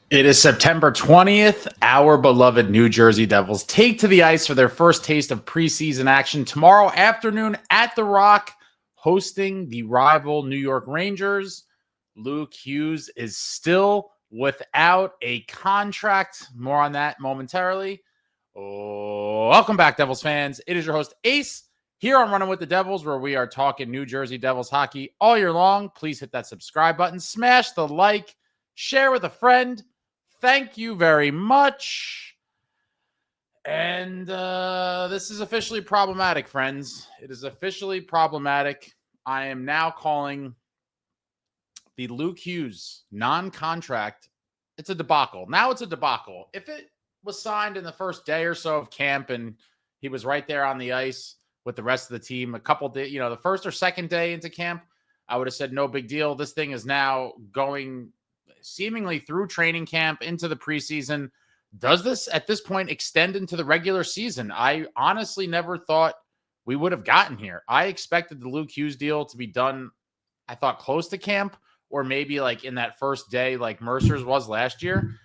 It is September 20th. Our beloved New Jersey Devils take to the ice for their first taste of preseason action tomorrow afternoon at The Rock, hosting the rival New York Rangers. Luke Hughes is still without a contract. More on that momentarily. Welcome back, Devils fans. It is your host, Ace, here on Running with the Devils, where we are talking New Jersey Devils hockey all year long. Please hit that subscribe button, smash the like, share with a friend. Thank you very much. And this is officially problematic, friends. It is officially problematic. I am now calling the Luke Hughes non-contract. It's a debacle. Now it's a debacle. If it was signed in the first day or so of camp and he was right there on the ice with the rest of the team, a couple days, the first or second day into camp, I would have said no big deal. This thing is now going seemingly through training camp into the preseason. Does this at this point extend into the regular season? I honestly never thought we would have gotten here. I expected the Luke Hughes deal to be done, I thought, close to camp, or maybe like in that first day like Mercer's was last year.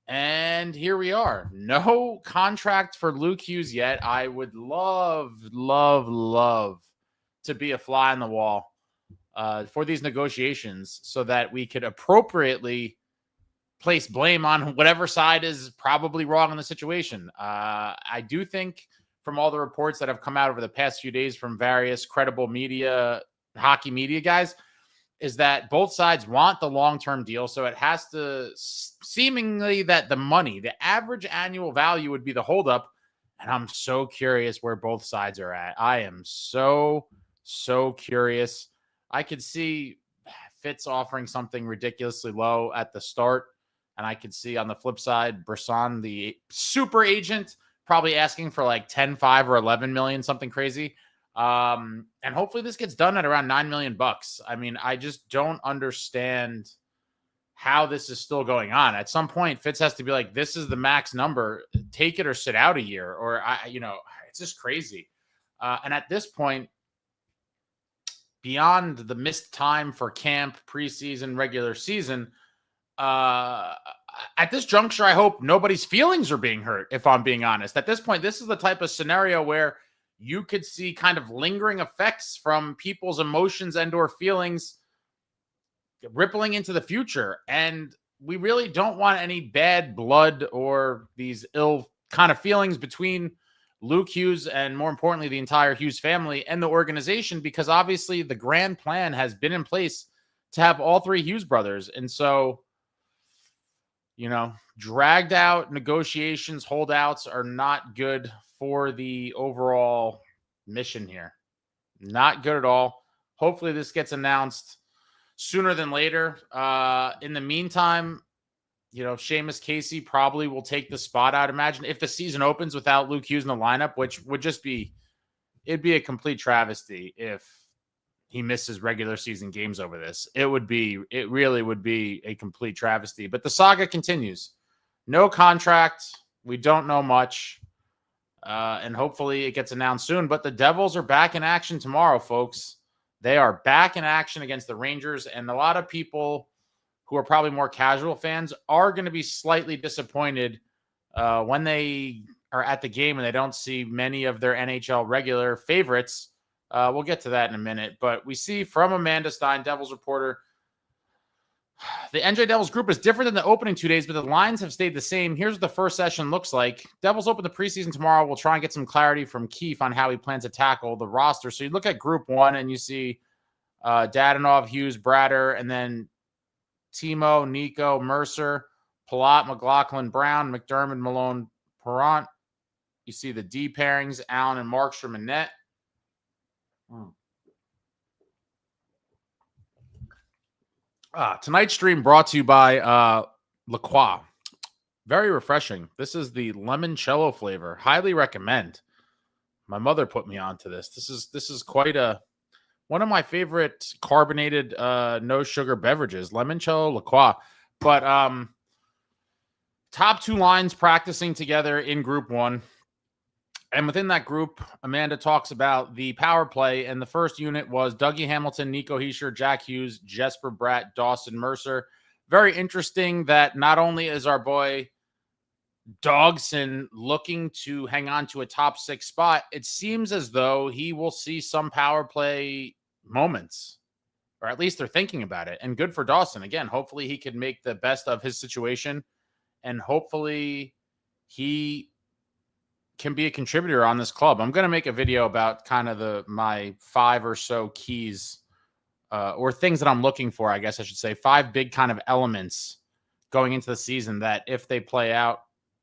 And here we are. No contract for Luke Hughes yet. I would love to be a fly on the wall for these negotiations so that we could appropriately place blame on whatever side is probably wrong in the situation. I do think from all the reports that have come out over the past few days from various credible media, hockey media guys, is that both sides want the long-term deal. So it has to seemingly that the money, the average annual value would be the holdup. And I'm so curious where both sides are at. I am so curious. I could see Fitz offering something ridiculously low at the start. And I could see on the flip side, Brisson, the super agent, probably asking for like 10, 5 or 11 million, something crazy. And hopefully this gets done at around $9 million. I mean, I just don't understand how this is still going on. At some point, Fitz has to be like, this is the max number, take it or sit out a year. Or it's just crazy. And at this point, beyond the missed time for camp, preseason, regular season, at this juncture, I hope nobody's feelings are being hurt, if I'm being honest. At this point, this is the type of scenario where you could see kind of lingering effects from people's emotions and or feelings rippling into the future. And we really don't want any bad blood or these ill kind of feelings between Luke Hughes and, more importantly, the entire Hughes family and the organization, because obviously the grand plan has been in place to have all three Hughes brothers. And so, dragged out negotiations, holdouts are not good for the overall mission here. Not good at all. Hopefully this gets announced sooner than later. In the meantime, Seamus Casey probably will take the spot, I'd imagine, if the season opens without Luke Hughes in the lineup, which would just be, it'd be a complete travesty if he misses regular season games over this. It really would be a complete travesty. But the saga continues. No contract. We don't know much. And hopefully it gets announced soon. But the Devils are back in action tomorrow, folks. They are back in action against the Rangers. And a lot of people who are probably more casual fans are going to be slightly disappointed when they are at the game and they don't see many of their NHL regular favorites. We'll get to that in a minute. But we see from Amanda Stein, Devils reporter, the NJ Devils group is different than the opening 2 days, but the lines have stayed the same. Here's what the first session looks like. Devils open the preseason tomorrow. We'll try and get some clarity from Keefe on how he plans to tackle the roster. So you look at group one and you see Dadonov, Hughes, Bratter, and then Timo, Nico, Mercer, Palat, McLaughlin, Brown, McDermott, Malone, Perrant. You see the D pairings, Allen and Markstrom and net. Tonight's stream brought to you by La Croix. Very refreshing. This is the limoncello flavor. Highly recommend. My mother put me onto this. This is quite one of my favorite carbonated no sugar beverages. Limoncello La Croix. But top two lines practicing together in group one. And within that group, Amanda talks about the power play. And the first unit was Dougie Hamilton, Nico Hischier, Jack Hughes, Jesper Bratt, Dawson Mercer. very interesting that not only is our boy Dogson looking to hang on to a top 6 spot, it seems as though he will see some power play moments, or at least they're thinking about it. And good for Dawson. Again, hopefully he can make the best of his situation, and hopefully he can be a contributor on this club. I'm going to make a video about kind of my 5 or so keys or things that I'm looking for, I guess I should say. 5 big kind of elements going into the season that, if they play out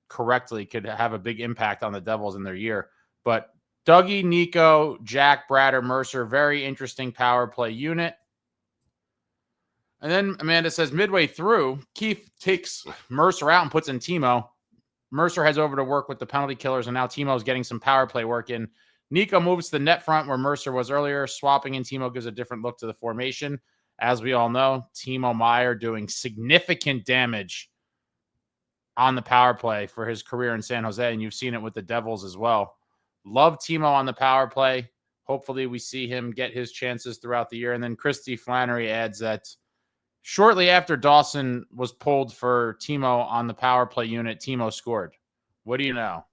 correctly, could have a big impact on the Devils in their year. But Dougie, Nico, Jack, Bratter, Mercer, very interesting power play unit. And then Amanda says, midway through, Keith takes Mercer out and puts in Timo. Mercer heads over to work with the penalty killers, and now Timo's getting some power play work in. Nico moves to the net front where Mercer was earlier. Swapping in Timo gives a different look to the formation. As we all know, Timo Meier doing significant damage on the power play for his career in San Jose, and you've seen it with the Devils as well. Love Timo on the power play. Hopefully we see him get his chances throughout the year. And then Christy Flannery adds that shortly after Dawson was pulled for Timo on the power play unit, Timo scored. What do you know?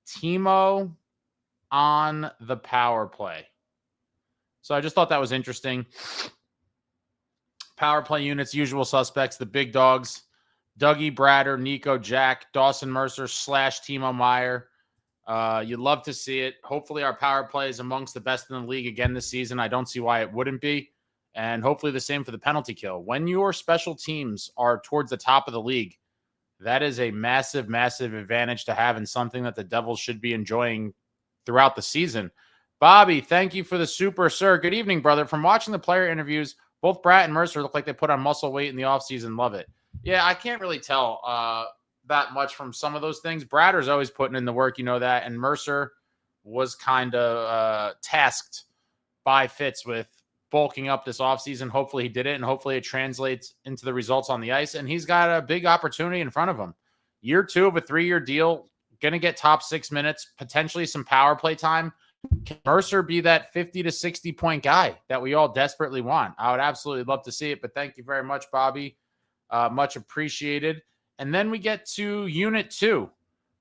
Timo on the power play. So I just thought that was interesting. Power play units, usual suspects, the big dogs: Dougie, Bratter, Nico, Jack, Dawson, Mercer / Timo Meier. You'd love to see it. Hopefully our power play is amongst the best in the league again this season. I don't see why it wouldn't be. And hopefully the same for the penalty kill. When your special teams are towards the top of the league, that is a massive, massive advantage to have, and something that the Devils should be enjoying throughout the season. Bobby, thank you for the super, sir. Good evening, brother. From watching the player interviews, both Bratt and Mercer look like they put on muscle weight in the offseason. Love it. Yeah, I can't really tell that much from some of those things. Bratter's always putting in the work, you know that. And Mercer was kind of tasked by Fitz with bulking up this offseason. Hopefully he did it, and hopefully it translates into the results on the ice. And he's got a big opportunity in front of him. Year 2 of a 3-year deal, going to get top 6 minutes, potentially some power play time. Can Mercer be that 50 to 60 point guy that we all desperately want? I would absolutely love to see it, but thank you very much, Bobby. Much appreciated. And then we get to Unit 2,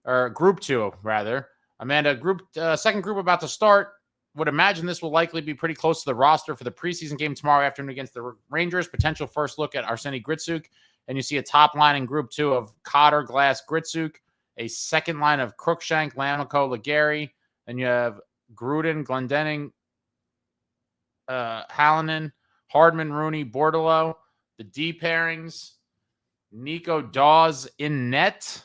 or Group 2, rather. Amanda, second group about to start. Would imagine this will likely be pretty close to the roster for the preseason game tomorrow afternoon against the Rangers. Potential first look at Arseny Gritsuk. And you see a top line in Group 2 of Cotter, Glass, Gritsuk. A second line of Cruikshank, Lamico, Legary. And you have Gruden, Glendening, Hallinan, Hardman, Rooney, Bordelot. The D pairings, Nico, Dawes in net.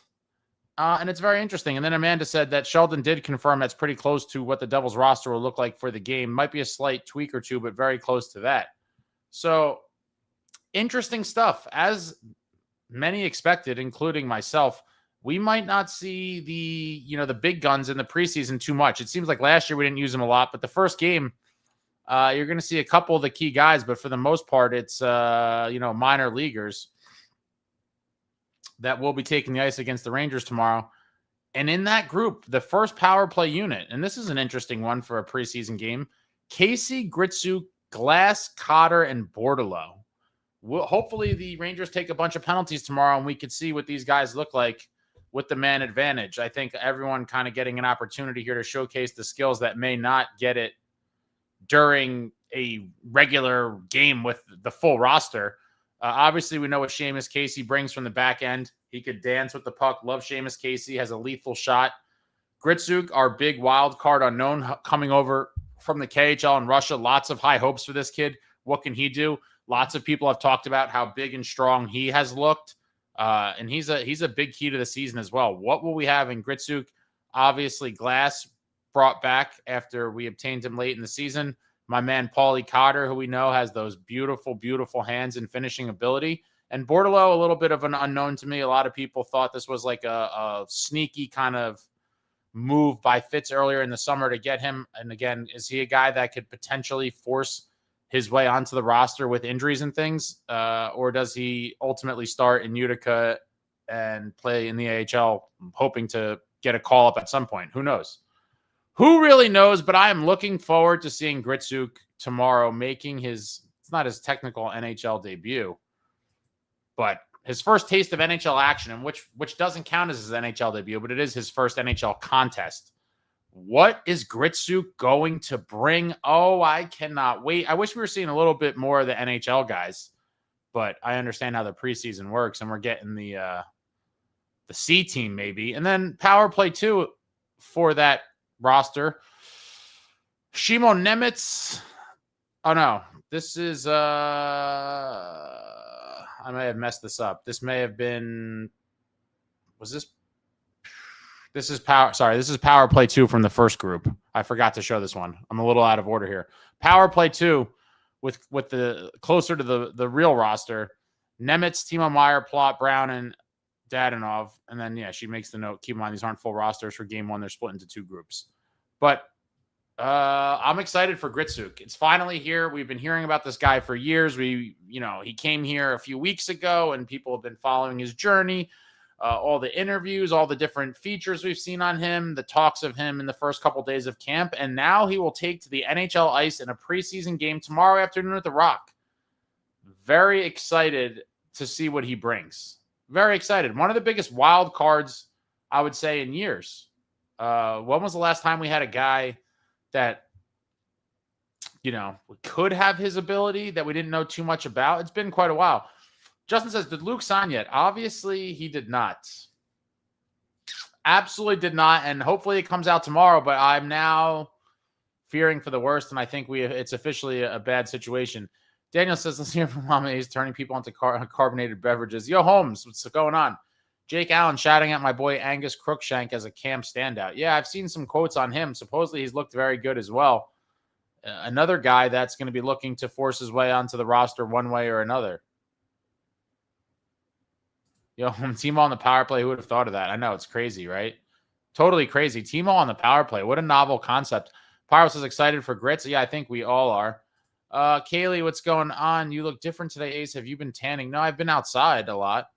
And it's very interesting. And then Amanda said that Sheldon did confirm that's pretty close to what the Devils roster will look like for the game. Might be a slight tweak or two, but very close to that. So interesting stuff. As many expected, including myself, we might not see the big guns in the preseason too much. It seems like last year we didn't use them a lot, but the first game, you're going to see a couple of the key guys, but for the most part, it's minor leaguers that will be taking the ice against the Rangers tomorrow. And in that group, the first power play unit, and this is an interesting one for a preseason game: Casey, Gritsuk, Glass, Cotter, and Bordelot. Hopefully the Rangers take a bunch of penalties tomorrow, and we could see what these guys look like with the man advantage. I think everyone kind of getting an opportunity here to showcase the skills that may not get it during a regular game with the full roster. Obviously, we know what Seamus Casey brings from the back end. He could dance with the puck. Love Seamus Casey. Has a lethal shot. Gritsuk, our big wild card unknown, coming over from the KHL in Russia. Lots of high hopes for this kid. What can he do? Lots of people have talked about how big and strong he has looked. And he's a big key to the season as well. What will we have in Gritsuk? Obviously, Glass brought back after we obtained him late in the season. My man, Paulie Cotter, who we know has those beautiful, beautiful hands and finishing ability. And Bordelot, a little bit of an unknown to me. A lot of people thought this was like a sneaky kind of move by Fitz earlier in the summer to get him. And again, is he a guy that could potentially force his way onto the roster with injuries and things? Or does he ultimately start in Utica and play in the AHL, hoping to get a call up at some point? Who knows? Who really knows? But I am looking forward to seeing Gritsuk tomorrow making it's not his technical NHL debut, But his first taste of NHL action, and which doesn't count as his NHL debut, but it is his first NHL contest. What is Gritsuk going to bring? Oh, I cannot wait. I wish we were seeing a little bit more of the NHL guys, but I understand how the preseason works, and we're getting the C team maybe. And then power play 2 for that roster. Shimo Nemec. Oh, no. This is I may have messed this up. This may have been, was this? This is power. Sorry, this is power play 2 from the first group. I forgot to show this one. I'm a little out of order here. Power play 2 with the closer to the real roster. Nemec, Timo Meier, Plot, Brown, and Dadonov. And then, yeah, she makes the note. Keep in mind, these aren't full rosters for game 1. They're split into 2 groups. But I'm excited for Gritsuk. It's finally here. We've been hearing about this guy for years. He came here a few weeks ago, and people have been following his journey, all the interviews, all the different features we've seen on him, the talks of him in the first couple days of camp, and now he will take to the NHL ice in a preseason game tomorrow afternoon at the Rock. Very excited to see what he brings. Very excited. One of the biggest wild cards, I would say, in years. When was the last time we had a guy that, could have his ability that we didn't know too much about? It's been quite a while. Justin says, did Luke sign yet? Obviously, he did not. Absolutely did not, and hopefully it comes out tomorrow, but I'm now fearing for the worst, and I think it's officially a bad situation. Daniel says, let's hear from Mama. He's turning people into carbonated beverages. Yo, Holmes, what's going on? Jake Allen shouting at my boy Angus Crookshank as a camp standout. Yeah, I've seen some quotes on him. Supposedly he's looked very good as well. Another guy that's going to be looking to force his way onto the roster one way or another. Yo, Timo on the power play. Who would have thought of that? I know, it's crazy, right? Totally crazy. Timo on the power play. What a novel concept. Pyros is excited for Grits. Yeah, I think we all are. Kaylee, what's going on? You look different today, Ace. Have you been tanning? No, I've been outside a lot.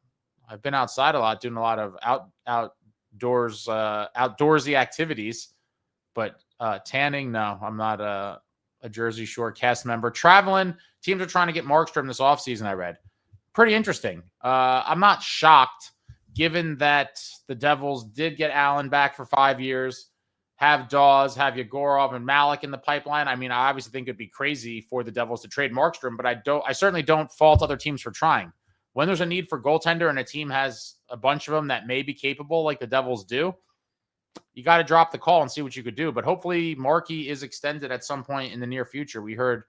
Doing a lot of outdoorsy activities. But tanning, no, I'm not a Jersey Shore cast member. Traveling, teams are trying to get Markstrom this offseason, I read. Pretty interesting. I'm not shocked, given that the Devils did get Allen back for 5 years, have Dawes, have Yegorov and Malik in the pipeline. I mean, I obviously think it'd be crazy for the Devils to trade Markstrom, but I certainly don't fault other teams for trying. When there's a need for goaltender and a team has a bunch of them that may be capable, like the Devils do, you got to drop the call and see what you could do. But hopefully Markey is extended at some point in the near future. We heard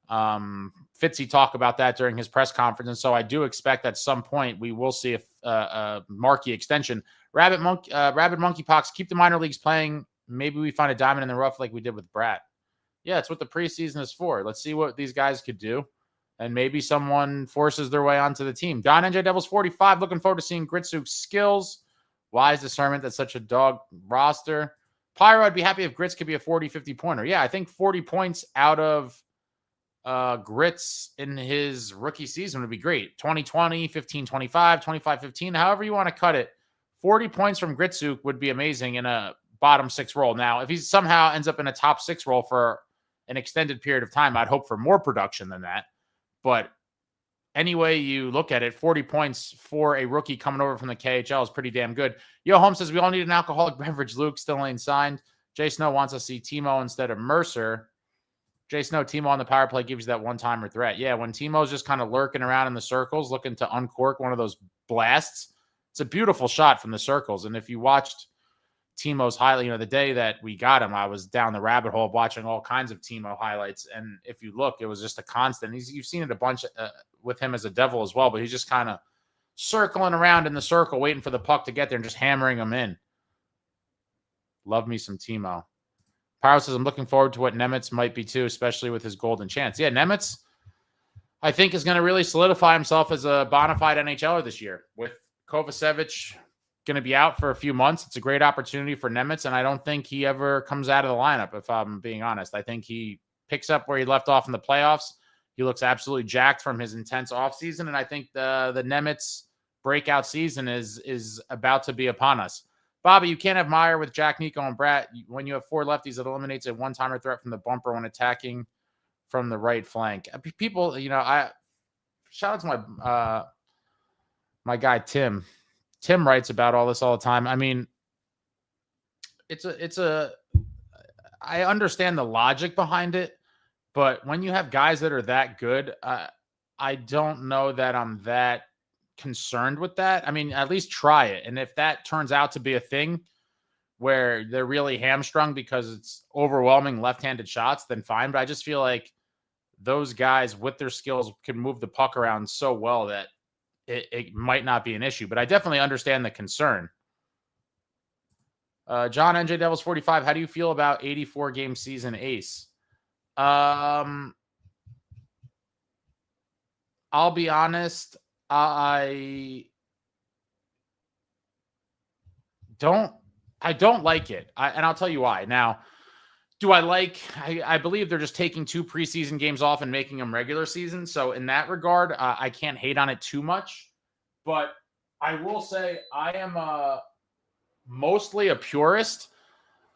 Fitzy talk about that during his press conference, and so I do expect at some point we will see a Markey extension. Rabid Monkeypox, keep the minor leagues playing. Maybe we find a diamond in the rough like we did with Bratt. Yeah, it's what the preseason is for. Let's see what these guys could do, and maybe someone forces their way onto the team. Don NJDevils 45, looking forward to seeing Gritsuk's skills. Wise discernment that's such a dog roster. Pyro, I'd be happy if Grits could be a 40, 50-pointer. Yeah, I think 40 points out of Grits in his rookie season would be great. 20-20, 15-25, 25-15, however you want to cut it. 40 points from Gritsuk would be amazing in a bottom 6 role. Now, if he somehow ends up in a top 6 role for an extended period of time, I'd hope for more production than that. But any way you look at it, 40 points for a rookie coming over from the KHL is pretty damn good. Yo, Holmes says, we all need an alcoholic beverage. Luke still ain't signed. Jay Snow wants to see Timo instead of Mercer. Jay Snow, Timo on the power play gives you that one-timer threat. Yeah, when Timo's just kind of lurking around in the circles, looking to uncork one of those blasts, it's a beautiful shot from the circles. And if you watched Timo's highlight, the day that we got him, I was down the rabbit hole watching all kinds of Timo highlights. And if you look, it was just a constant. You've seen it a bunch with him as a Devil as well, but he's just kind of circling around in the circle, waiting for the puck to get there and just hammering them in. Love me some Timo. Pyro says, I'm looking forward to what Nemec might be too, especially with his golden chance. Yeah, Nemec, I think, is going to really solidify himself as a bona fide NHLer this year. With Kovacevic going to be out for a few months, it's a great opportunity for Nemec, and I don't think he ever comes out of the lineup, if I'm being honest. I think he picks up where he left off in the playoffs. He looks absolutely jacked from his intense offseason, and I think the Nemec breakout season is about to be upon us. Bobby, you can't have Meyer with Jack, Nico, and Bratt. When you have 4 lefties, it eliminates a one-timer threat from the bumper when attacking from the right flank. People, shout out to My guy, Tim. Tim writes about all this all the time. I mean, I understand the logic behind it, but when you have guys that are that good, I don't know that I'm that concerned with that. I mean, at least try it. And if that turns out to be a thing where they're really hamstrung because it's overwhelming left-handed shots, then fine. But I just feel like those guys with their skills can move the puck around so well that it might not be an issue. But I definitely understand the concern. John, NJ Devils 45, how do you feel about 84 game season ace? I'll be honest. I don't like it. And I'll tell you why. Now, do I like, I believe they're just taking 2 preseason games off and making them regular season. So in that regard, I can't hate on it too much, but I will say I am mostly a purist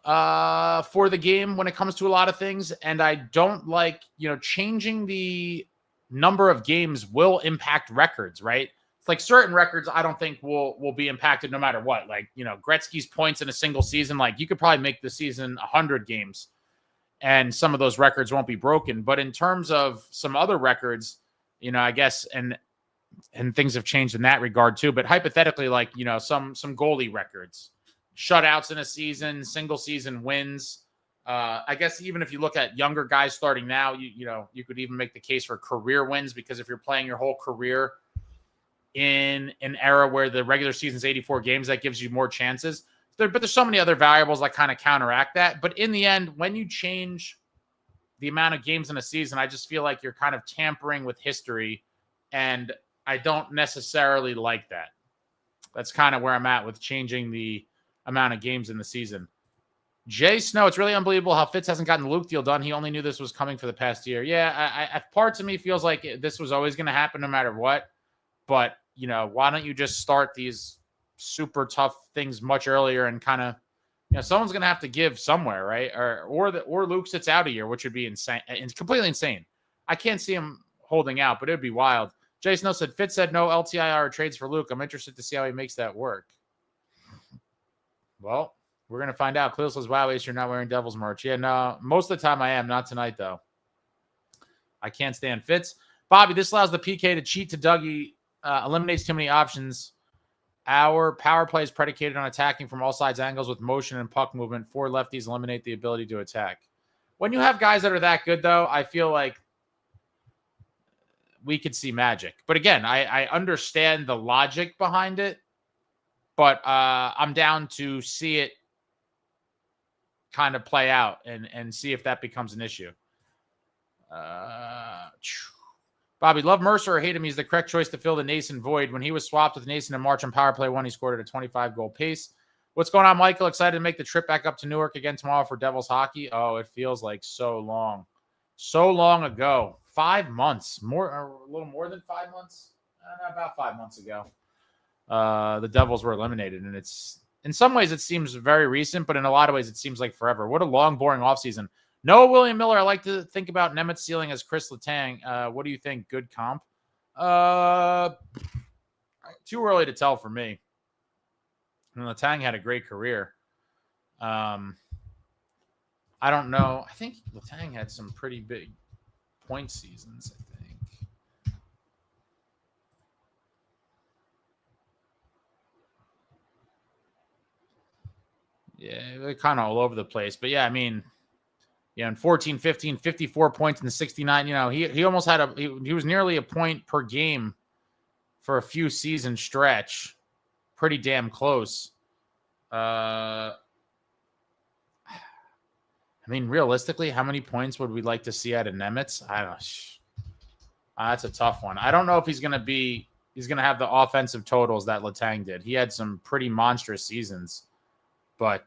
for the game when it comes to a lot of things. And I don't like, changing the number of games will impact records, right? It's like certain records I don't think will be impacted no matter what. Like, Gretzky's points in a single season, like you could probably make the season 100 games and some of those records won't be broken. But in terms of some other records, I guess, and things have changed in that regard too. But hypothetically, like, some goalie records, shutouts in a season, single season wins. I guess even if you look at younger guys starting now, you could even make the case for career wins, because if you're playing your whole career in an era where the regular season's 84 games, that gives you more chances. But there's so many other variables that kind of counteract that. But in the end, when you change the amount of games in a season, I just feel like you're kind of tampering with history, and I don't necessarily like that. That's kind of where I'm at with changing the amount of games in the season. Jay Snow, it's really unbelievable how Fitz hasn't gotten the Luke deal done. He only knew this was coming for the past year. Yeah, I parts of me feels like this was always going to happen no matter what. But, why don't you just start these super tough things much earlier and kind of, someone's going to have to give somewhere, right? Or Luke sits out a year, which would be insane. It's completely insane. I can't see him holding out, but it would be wild. Jay Snow said, Fitz said no LTIR trades for Luke. I'm interested to see how he makes that work. Well, we're going to find out. Cleo says, wow, Ace, you're not wearing Devils merch. Yeah, no, most of the time I am. Not tonight, though. I can't stand Fitz. Bobby, this allows the PK to cheat to Dougie, eliminates too many options. Our power play is predicated on attacking from all sides angles with motion and puck movement. 4 lefties eliminate the ability to attack. When you have guys that are that good, though, I feel like we could see magic. But again, I understand the logic behind it, but I'm down to see it kind of play out and see if that becomes an issue. Bobby, love Mercer or hate him, he's the correct choice to fill the Nason void. When he was swapped with Nason in March on power play 1, he scored at a 25-goal pace. What's going on, Michael? Excited to make the trip back up to Newark again tomorrow for Devils hockey? Oh, it feels like so long. So long ago. 5 months. A little more than 5 months? About 5 months ago. The Devils were eliminated, and it's in some ways it seems very recent, but in a lot of ways it seems like forever. What a long, boring offseason. Noah William Miller, I like to think about Nemec ceiling as Chris Letang. What do you think? Good comp? Too early to tell for me. And Letang had a great career. I don't know. I think Letang had some pretty big point seasons, I think. Yeah, they're kind of all over the place. But yeah, I mean, in 14, 15, 54 points in the 69. He almost had he was nearly a point per game for a few season stretch. Pretty damn close. I mean, realistically, how many points would we like to see out of Nemec? I don't know. That's a tough one. I don't know if he's going to have the offensive totals that Letang did. He had some pretty monstrous seasons, but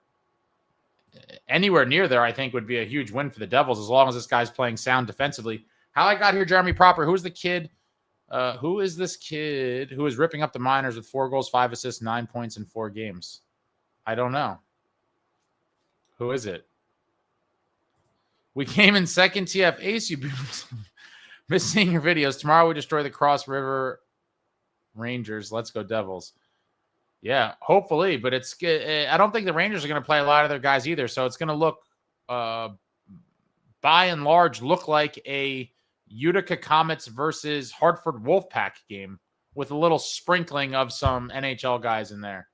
anywhere near there, I think, would be a huge win for the Devils as long as this guy's playing sound defensively. How I got here, Jeremy Proper. Who's the kid? Who is this kid who is ripping up the minors with 4 goals, 5 assists, 9 points in 4 games? I don't know. Who is it? We came in second, TF Ace. You've been missing your videos. Tomorrow we destroy the Cross River Rangers. Let's go Devils. Yeah, hopefully. But I don't think the Rangers are going to play a lot of their guys either. So it's going to look, by and large, look like a Utica Comets versus Hartford Wolfpack game with a little sprinkling of some NHL guys in there.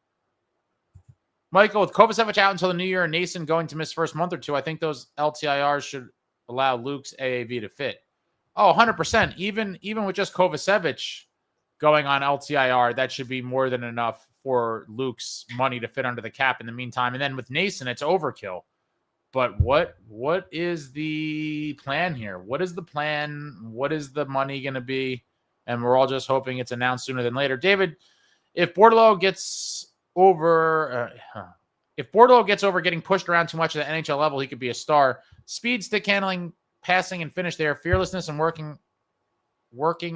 Michael, with Kovacevic out until the new year and Nason going to miss first month or two, I think those LTIRs should allow Luke's AAV to fit. Oh, 100%. Even with just Kovacevic going on LTIR, that should be more than enough for Luke's money to fit under the cap in the meantime. And then with Nason, it's overkill. But what is the plan here? What is the plan? What is the money going to be? And we're all just hoping it's announced sooner than later. David, if Bordelot gets over getting pushed around too much at the NHL level, he could be a star. Speed, stick handling, passing, and finish there. Fearlessness and working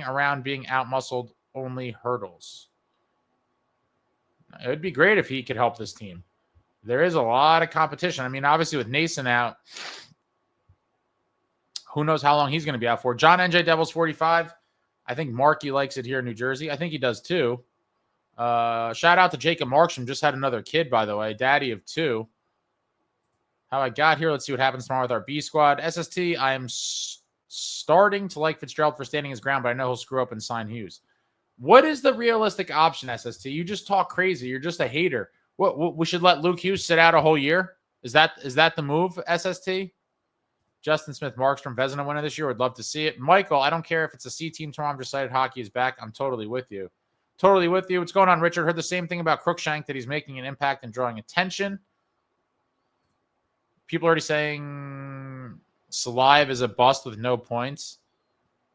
around being out-muscled only hurdles. It would be great if he could help this team. There is a lot of competition. I mean, obviously with Nason out, who knows how long he's going to be out for. John NJDevils45. I think Marky likes it here in New Jersey. I think he does too. Shout out to Jacob Markstrom. Just had another kid, by the way. Daddy of 2. How I got here. Let's see what happens tomorrow with our B squad. SST, I am starting to like Fitzgerald for standing his ground, but I know he'll screw up and sign Hughes. What is the realistic option, SST? You just talk crazy. You're just a hater. What we should let Luke Hughes sit out a whole year? Is that the move, SST? Justin Smith, Markstrom, Vezina winner this year. Would love to see it. Michael, I don't care if it's a C team tomorrow. I'm just excited hockey is back. I'm totally with you. Totally with you. What's going on, Richard? Heard the same thing about Crookshank, that he's making an impact and drawing attention. People already saying Salive is a bust with no points.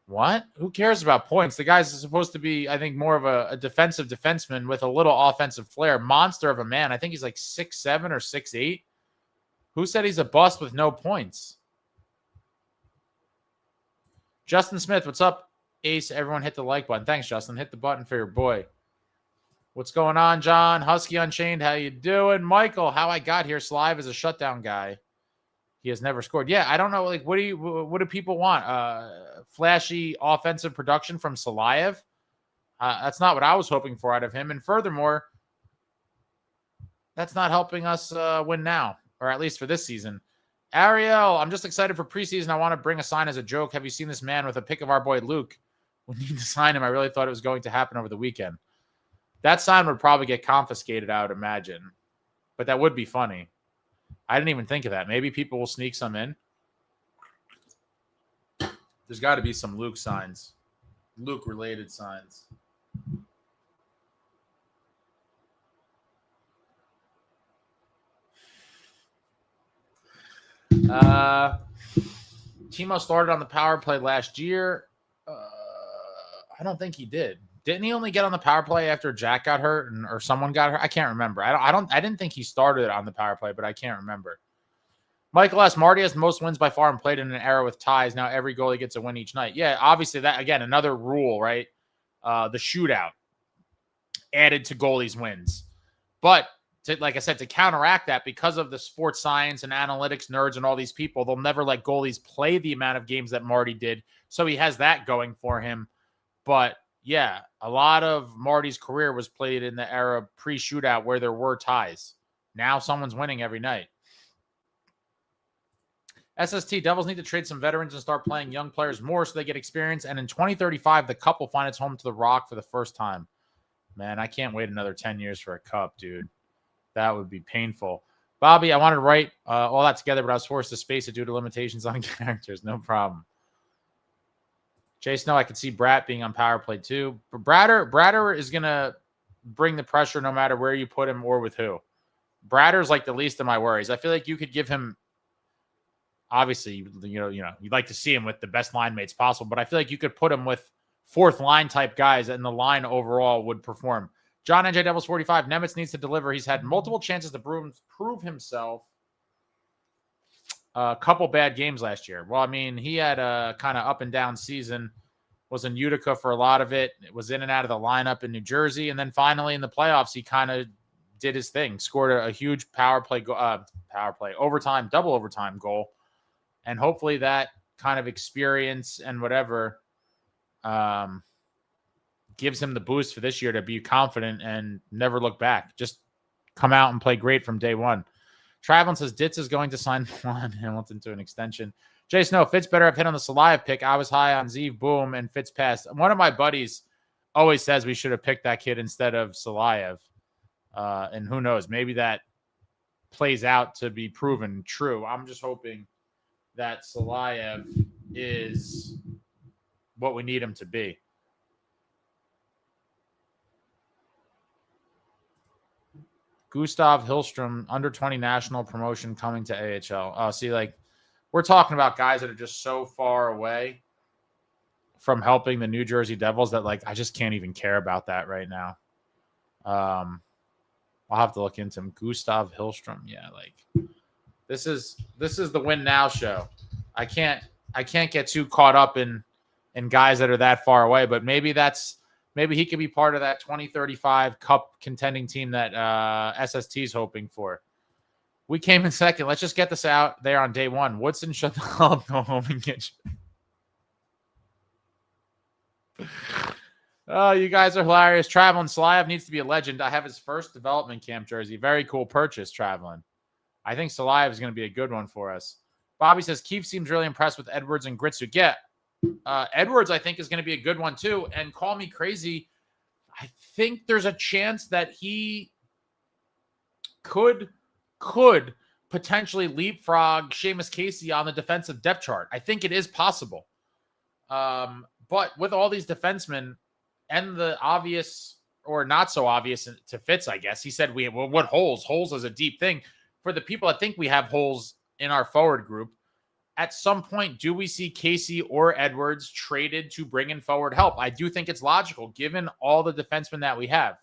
What? Who cares about points? The guy's supposed to be, I think, more of a defensive defenseman with a little offensive flair. Monster of a man. I think he's like 6'7" or 6'8". Who said he's a bust with no points? Justin Smith, what's up, Ace? Everyone hit the like button. Thanks, Justin. Hit the button for your boy. What's going on, John? Husky Unchained, how you doing? Michael, how I got here. Slive is a shutdown guy. He has never scored. Yeah, I don't know. Like, what do people want? Flashy offensive production from Salayev? That's not what I was hoping for out of him. And furthermore, that's not helping us win now, or at least for this season. Ariel, I'm just excited for preseason. I want to bring a sign as a joke. Have you seen this man with a pic of our boy Luke? We need to sign him. I really thought it was going to happen over the weekend. That sign would probably get confiscated, I would imagine. But that would be funny. I didn't even think of that. Maybe people will sneak some in. There's got to be some Luke signs. Luke-related signs. Timo started on the power play last year. I don't think he did. Didn't he only get on the power play after Jack got hurt or someone got hurt? I can't remember. I didn't think he started on the power play, but I can't remember. Michael S. Marty has the most wins by far and played in an era with ties. Now every goalie gets a win each night. Yeah, obviously that, again, another rule, right? The shootout added to goalies' wins. But like I said, to counteract that, because of the sports science and analytics nerds and all these people, they'll never let goalies play the amount of games that Marty did. So he has that going for him. But yeah, a lot of Marty's career was played in the era pre-shootout where there were ties. Now someone's winning every night. SST, Devils need to trade some veterans and start playing young players more so they get experience. And in 2035, the Cup will find its home to the Rock for the first time. Man, I can't wait another 10 years for a Cup, dude. That would be painful. Bobby, I wanted to write all that together, but I was forced to space it due to limitations on characters. No problem. Jay Snow, I could see Bratt being on power play too. But Bratter is going to bring the pressure no matter where you put him or with who. Bratter's like the least of my worries. I feel like you could give him, obviously, you know, you'd like to see him with the best line mates possible, but I feel like you could put him with fourth line type guys and the line overall would perform. John NJDevils45, Nemec needs to deliver. He's had multiple chances to prove himself. A couple bad games last year. Well, I mean, he had a kind of up and down season. Was in Utica for a lot of it. It was in and out of the lineup in New Jersey. And then finally in the playoffs, he kind of did his thing. Scored a huge power play, overtime, double overtime goal. And hopefully that kind of experience and whatever gives him the boost for this year to be confident and never look back. Just come out and play great from day one. Travelin says Ditz is going to sign Juan Hamilton to an extension. Jay Snow, Fitz better have hit on the Salayev pick. I was high on Zeev, boom, and Fitz passed. One of my buddies always says we should have picked that kid instead of Salayev. And who knows, maybe that plays out to be proven true. I'm just hoping that Salayev is what we need him to be. Gustav Hillstrom, under 20 national promotion coming to AHL. Oh, see, like, we're talking about guys that are just so far away from helping the New Jersey Devils that, like, I just can't even care about that right now. I'll have to look into him. Gustav Hillstrom. Yeah, like, this is the win now show. I can't get too caught up in guys that are that far away, but maybe he could be part of that 2035 Cup contending team that SST is hoping for. We came in second. Let's just get this out there on day one. Woodson, shut the hell up. Go home and get you. Oh, you guys are hilarious. Traveling Salayev needs to be a legend. I have his first development camp jersey. Very cool purchase, Traveling. I think Salayev is going to be a good one for us. Bobby says Keefe seems really impressed with Edwards and Gritsuk. Yeah, Edwards, I think, is going to be a good one too. And call me crazy, I think there's a chance that he could potentially leapfrog Seamus Casey on the defensive depth chart. I think it is possible. But with all these defensemen and the obvious or not so obvious to Fitz, I guess, he said, what holes? Holes is a deep thing. For the people that think we have holes in our forward group, at some point, do we see Casey or Edwards traded to bring in forward help? I do think it's logical, given all the defensemen that we have.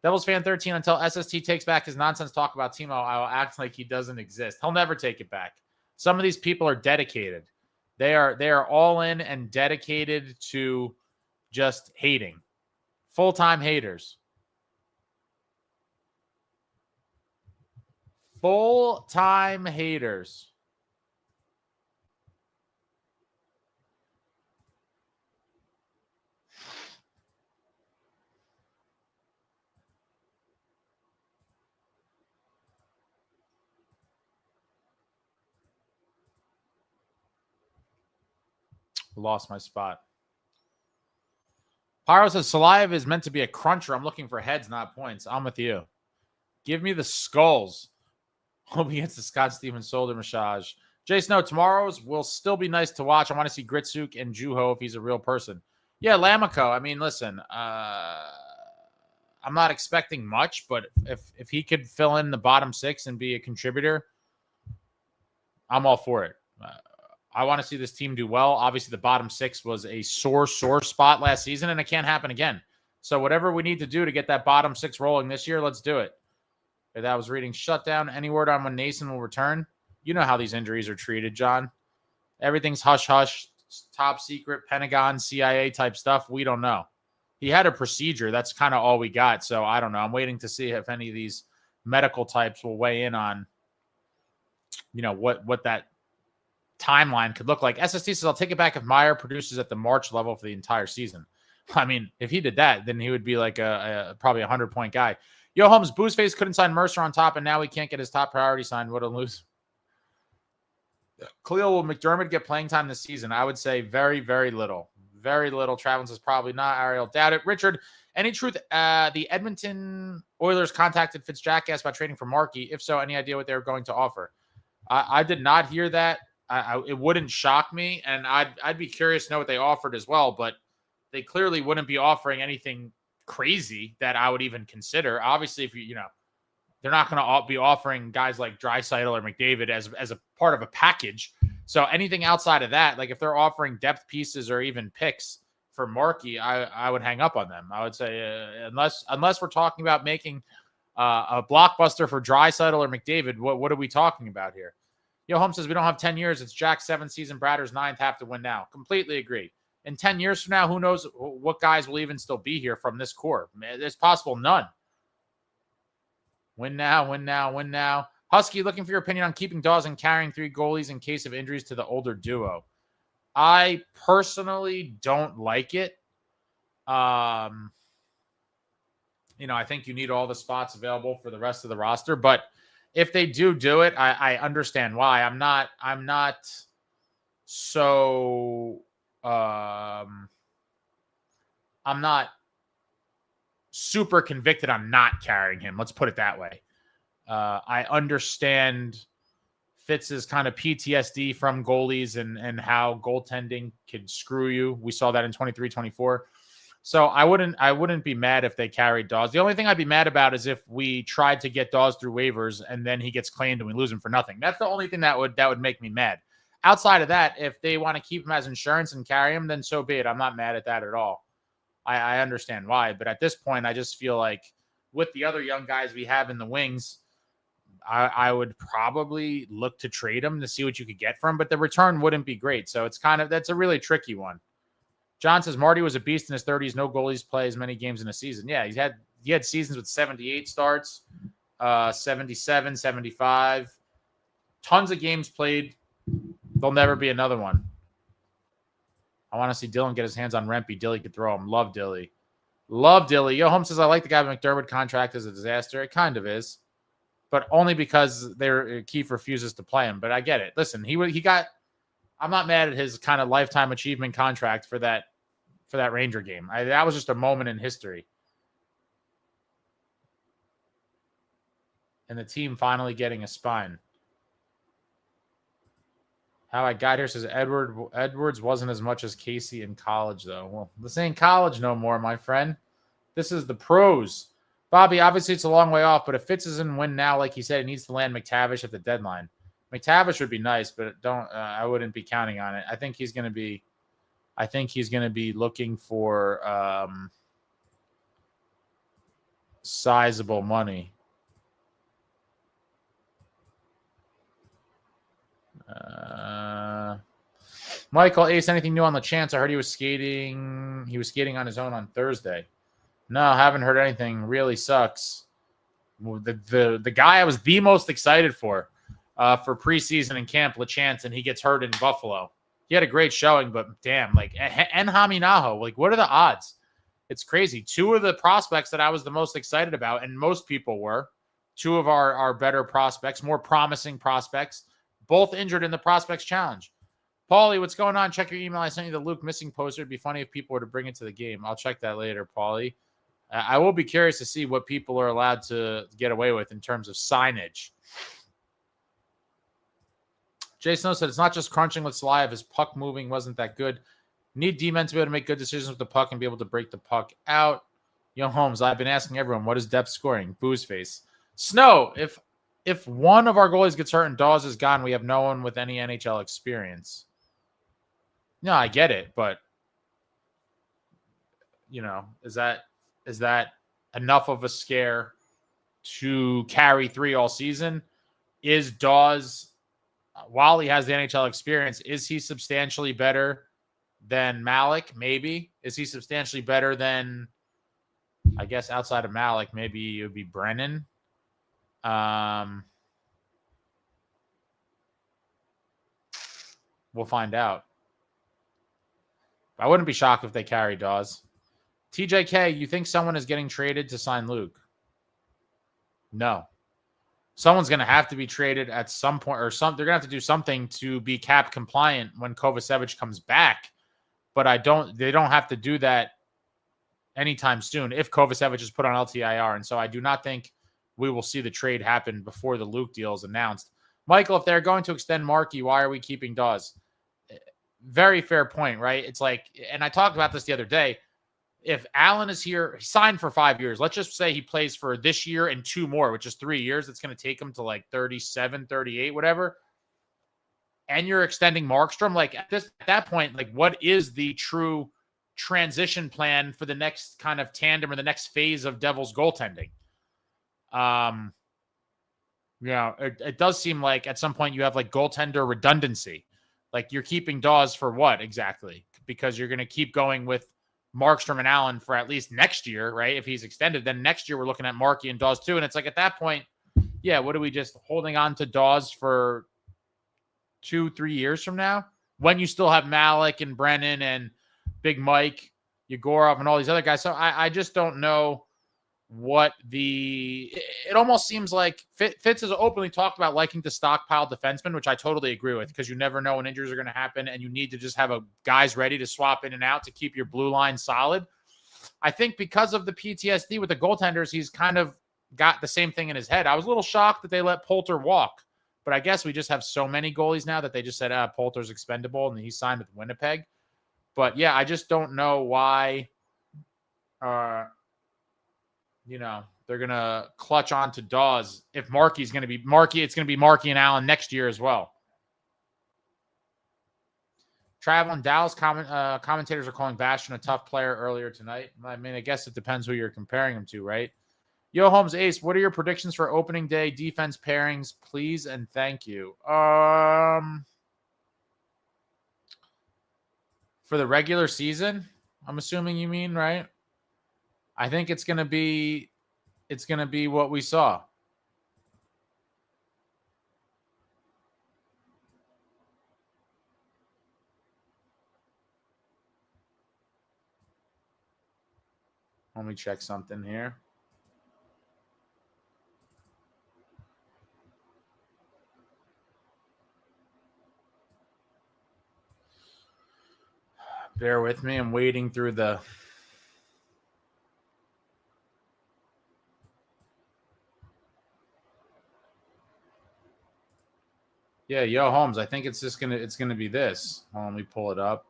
Devils fan 13, until SST takes back his nonsense talk about Timo, I will act like he doesn't exist. He'll never take it back. Some of these people are dedicated. They are all in and dedicated to just hating. Full-time haters. Full-time haters. Lost my spot. Pyro says Salayev is meant to be a cruncher. I'm looking for heads, not points. I'm with you. Give me the skulls. Hope he gets the Scott Stevens shoulder massage. Jay Snow, tomorrow's will still be nice to watch. I want to see Gritsuk and Juho if he's a real person. Yeah, Lamico. I mean, listen, I'm not expecting much, but if he could fill in the bottom six and be a contributor, I'm all for it. I want to see this team do well. Obviously, the bottom six was a sore spot last season, and it can't happen again. So whatever we need to do to get that bottom six rolling this year, let's do it. That was reading shutdown. Any word on when Nason will return? You know how these injuries are treated, John. Everything's hush-hush, top secret, Pentagon, CIA type stuff. We don't know. He had a procedure. That's kind of all we got. So I don't know. I'm waiting to see if any of these medical types will weigh in on, what that timeline could look like. SST says, I'll take it back if Meyer produces at the March level for the entire season. I mean, if he did that, then he would be like probably 100-point guy. Yo, Holmes, Boozeface couldn't sign Mercer on top, and now he can't get his top priority signed. What a lose. Khalil, will McDermott get playing time this season? I would say very, very little. Very little. Travis is probably not. Ariel, doubt it. Richard, any truth? The Edmonton Oilers contacted Fitzjackass about trading for Markey. If so, any idea what they were going to offer? I did not hear that. It wouldn't shock me, and I'd be curious to know what they offered as well, but they clearly wouldn't be offering anything crazy that I would even consider. Obviously, if they're not going to be offering guys like Draisaitl or McDavid as a part of a package. So anything outside of that, like if they're offering depth pieces or even picks for Markey, I would hang up on them. I would say unless we're talking about making a blockbuster for Draisaitl or McDavid, what are we talking about here? Yo, Holmes says we don't have 10 years. It's Jack's 7th season. Bradder's 9th. Have to win now. Completely agree. In 10 years from now, who knows what guys will even still be here from this core? There's possible none. Win now, win now, win now. Husky, looking for your opinion on keeping Dawson carrying 3 goalies in case of injuries to the older duo. I personally don't like it. I think you need all the spots available for the rest of the roster. But if they do it, I understand why. I'm not so I'm not super convicted on not carrying him. Let's put it that way. I understand Fitz's kind of PTSD from goalies and how goaltending can screw you. We saw that in 23-24. So I wouldn't be mad if they carried Dawes. The only thing I'd be mad about is if we tried to get Dawes through waivers and then he gets claimed and we lose him for nothing. That's the only thing that would make me mad. Outside of that, if they want to keep him as insurance and carry him, then so be it. I'm not mad at that at all. I understand why. But at this point, I just feel like with the other young guys we have in the wings, I would probably look to trade him to see what you could get from him, but the return wouldn't be great. So that's a really tricky one. John says Marty was a beast in his 30s. No goalies play as many games in a season. Yeah, he had seasons with 78 starts, 77, 75. Tons of games played. There'll never be another one. I want to see Dylan get his hands on Rempe. Dilly could throw him. Love Dilly. Yo, Holmes says, I like the guy McDermott contract is a disaster. It kind of is. But only because Keefe refuses to play him. But I get it. Listen, I'm not mad at his kind of lifetime achievement contract for that Ranger game. That was just a moment in history. And the team finally getting a spine. How I got here says Edwards wasn't as much as Casey in college, though. Well, this ain't college no more, my friend. This is the pros. Bobby, obviously it's a long way off, but if Fitz isn't win now, like he said, he needs to land McTavish at the deadline. McTavish would be nice, but I wouldn't be counting on it. I think he's going to be looking for sizable money. Michael Ace, anything new on LeChance? I heard he was skating. He was skating on his own on Thursday. No, haven't heard anything. Really sucks. The guy I was the most excited for preseason and camp, LeChance, and he gets hurt in Buffalo. He had a great showing, but damn, and Haminaho, what are the odds? It's crazy. Two of the prospects that I was the most excited about, and most people were, two of our better prospects, more promising prospects, both injured in the Prospects Challenge. Paulie, what's going on? Check your email. I sent you the Luke missing poster. It'd be funny if people were to bring it to the game. I'll check that later, Paulie. I will be curious to see what people are allowed to get away with in terms of signage. Jason said it's not just crunching with Salive. His puck moving wasn't that good. Need D-men to be able to make good decisions with the puck and be able to break the puck out. Young Holmes, I've been asking everyone, what is depth scoring? Booze face. Snow, if one of our goalies gets hurt and Dawes is gone, we have no one with any NHL experience. No, I get it, but is that enough of a scare to carry 3 all season? Is Dawes, while he has the NHL experience, is he substantially better than Malik? Maybe. Is he substantially better than, I guess, outside of Malik, maybe it would be Brennan? We'll find out. I wouldn't be shocked if they carry Dawes. TJK, you think someone is getting traded to sign Luke? No. Someone's going to have to be traded at some point, or they're going to have to do something to be cap compliant when Kovacevic comes back. But they don't have to do that anytime soon if Kovacevic is put on LTIR. And so I do not think we will see the trade happen before the Luke deal is announced. Michael, if they're going to extend Markey, why are we keeping Dawes? Very fair point, right? It's and I talked about this the other day. If Allen is here, signed for 5 years, let's just say he plays for this year and 2 more, which is 3 years. It's going to take him to 37, 38, whatever. And you're extending Markstrom. At that point, what is the true transition plan for the next kind of tandem or the next phase of Devils goaltending? It does seem like at some point you have goaltender redundancy. You're keeping Dawes for what exactly? Because you're going to keep going with Markstrom and Allen for at least next year, right? If he's extended, then next year we're looking at Markey and Dawes too. And it's at that point, yeah, what are we just holding on to Dawes for 2-3 years from now? When you still have Malik and Brennan and Big Mike Yegorov and all these other guys. So I just don't know what it almost seems like Fitz has openly talked about liking to stockpile defensemen, which I totally agree with, because you never know when injuries are going to happen, and you need to just have guys ready to swap in and out to keep your blue line solid. I think because of the PTSD with the goaltenders, he's kind of got the same thing in his head. I was a little shocked that they let Poulter walk, but I guess we just have so many goalies now that they just said, Poulter's expendable, and he signed with Winnipeg. But yeah, I just don't know why, they're going to clutch on to Dawes if Markey's going to be Markey. It's going to be Markey and Allen next year as well. Traveling Dallas commentators are calling Bastion a tough player earlier tonight. I mean, I guess it depends who you're comparing him to, right? Yo, Holmes Ace, what are your predictions for opening day defense pairings, please and thank you? For the regular season, I'm assuming you mean, right? I think it's going to be what we saw. Let me check something here. Bear with me. I'm wading through the... Yeah, yo, Holmes, I think it's gonna be this. Hold on, let me pull it up.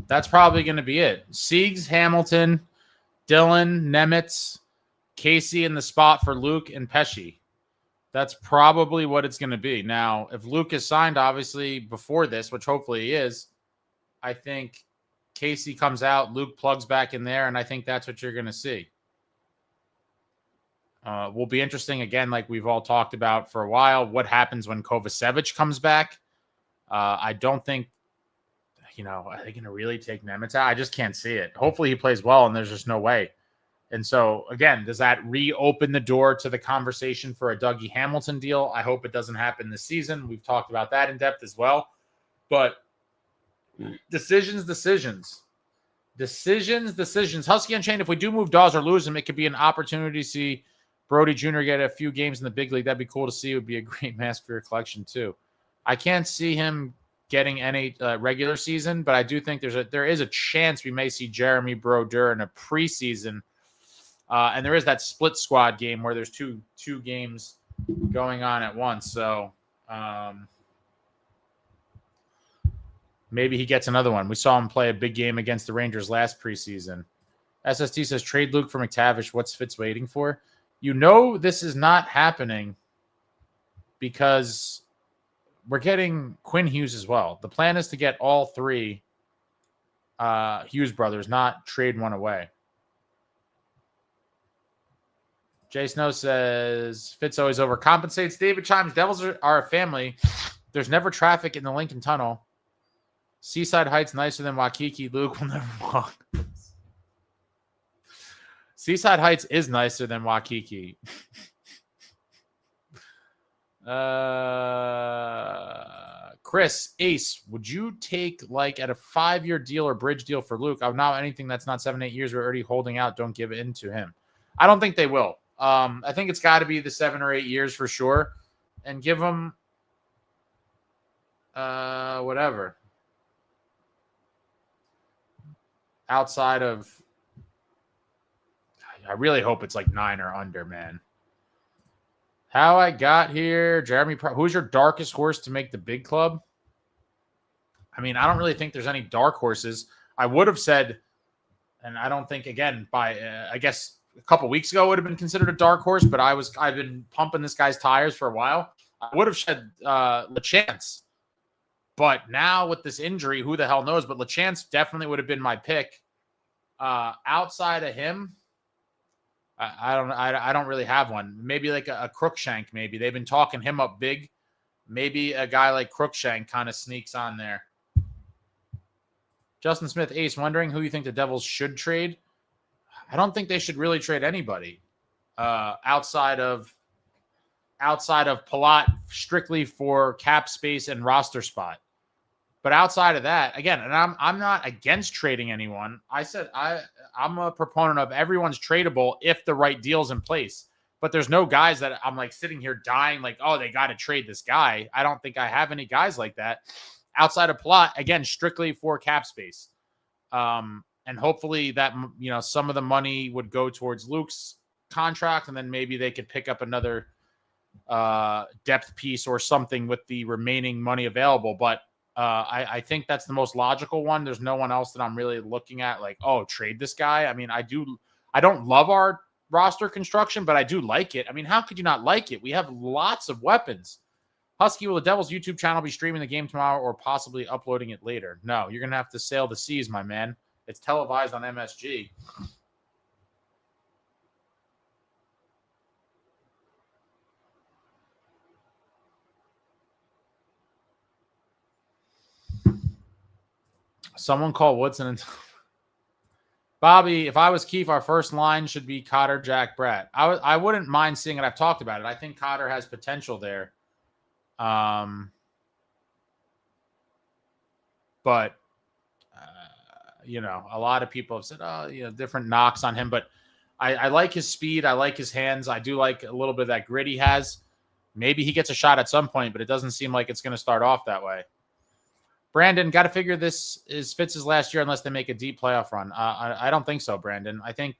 That's probably going to be it. Siegs, Hamilton, Dylan, Nemec, Casey in the spot for Luke and Pesci. That's probably what it's going to be. Now, if Luke is signed, obviously, before this, which hopefully he is, I think Casey comes out, Luke plugs back in there, and I think that's what you're going to see. Will be interesting, again, like we've all talked about for a while, what happens when Kovacevic comes back. I don't think, are they going to really take Nemec out? I just can't see it. Hopefully he plays well, and there's just no way. And so, again, does that reopen the door to the conversation for a Dougie Hamilton deal? I hope it doesn't happen this season. We've talked about that in depth as well. But decisions. Husky Unchained, if we do move Dawes or lose him, it could be an opportunity to see Brody Jr. get a few games in the big league. That'd be cool to see. It would be a great mask for your collection, too. I can't see him getting any regular season, but I do think there is a chance we may see Jeremy Brodeur in a preseason. And there is that split squad game where there's two games going on at once. So maybe he gets another one. We saw him play a big game against the Rangers last preseason. SST says, trade Luke for McTavish. What's Fitz waiting for? This is not happening because we're getting Quinn Hughes as well. The plan is to get all three Hughes brothers, not trade one away. Jay Snow says, Fitz always overcompensates. David chimes, Devils are a family. There's never traffic in the Lincoln Tunnel. Seaside Heights nicer than Waikiki. Luke will never walk. Seaside Heights is nicer than Waikiki. Chris, Ace, would you take at a 5-year deal or bridge deal for Luke? I'm not anything that's not 7-8 years. We're already holding out. Don't give in to him. I don't think they will. I think it's got to be the 7 or 8 years for sure, and give him whatever outside of. I really hope it's 9 or under, man. How I got here, Jeremy. Who's your darkest horse to make the big club? I mean, I don't really think there's any dark horses. I would have said, and I don't think I guess a couple weeks ago would have been considered a dark horse, but I've been pumping this guy's tires for a while. I would have said LeChance, but now with this injury, who the hell knows? But LeChance definitely would have been my pick. Outside of him, I don't really have one. Maybe a Crookshank. Maybe they've been talking him up big. Maybe a guy like Crookshank kind of sneaks on there. Justin Smith, Ace, wondering who you think the Devils should trade. I don't think they should really trade anybody outside of outside of Palat strictly for cap space and roster spot. But outside of that, again, and I'm not against trading anyone. I said I'm a proponent of everyone's tradable if the right deal's in place. But there's no guys that I'm like sitting here dying like, oh, they got to trade this guy. I don't think I have any guys like that outside of Palat, again, strictly for cap space. And hopefully that, you know, some of the money would go towards Luke's contract, and then maybe they could pick up another depth piece or something with the remaining money available. But I think that's the most logical one. There's no one else that I'm really looking at like, oh, trade this guy. I mean, I don't love our roster construction, but I do like it. I mean, how could you not like it? We have lots of weapons. Husky, will the Devils YouTube channel be streaming the game tomorrow or possibly uploading it later? No, you're going to have to sail the seas, my man. It's televised on MSG. Someone call Woodson and Bobby, if I was Keefe, our first line should be Cotter, Jack, Bratt. I wouldn't mind seeing it. I've talked about it. I think Cotter has potential there. But you know, a lot of people have said, oh, you know, different knocks on him. But I like his speed. I like his hands. I do like a little bit of that grit he has. Maybe he gets a shot at some point, but it doesn't seem like it's going to start off that way. Brandon, got to figure this is Fitz's last year unless they make a deep playoff run. I don't think so, Brandon. I think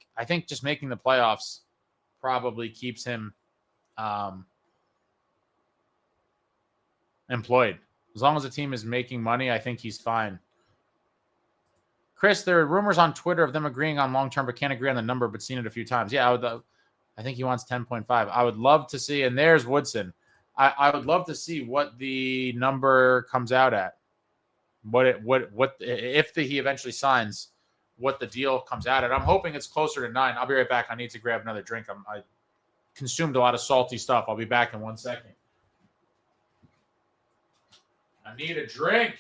just making the playoffs probably keeps him employed. As long as the team is making money, I think he's fine. Chris, there are rumors on Twitter of them agreeing on long-term, but can't agree on the number, but seen it a few times. Yeah, I think he wants 10.5. I would love to see, and there's Woodson. I would love to see what the number comes out at. What if he eventually signs, what the deal comes out at. I'm hoping it's closer to 9. I'll be right back. I need to grab another drink. I consumed a lot of salty stuff. I'll be back in 1 second. I need a drink.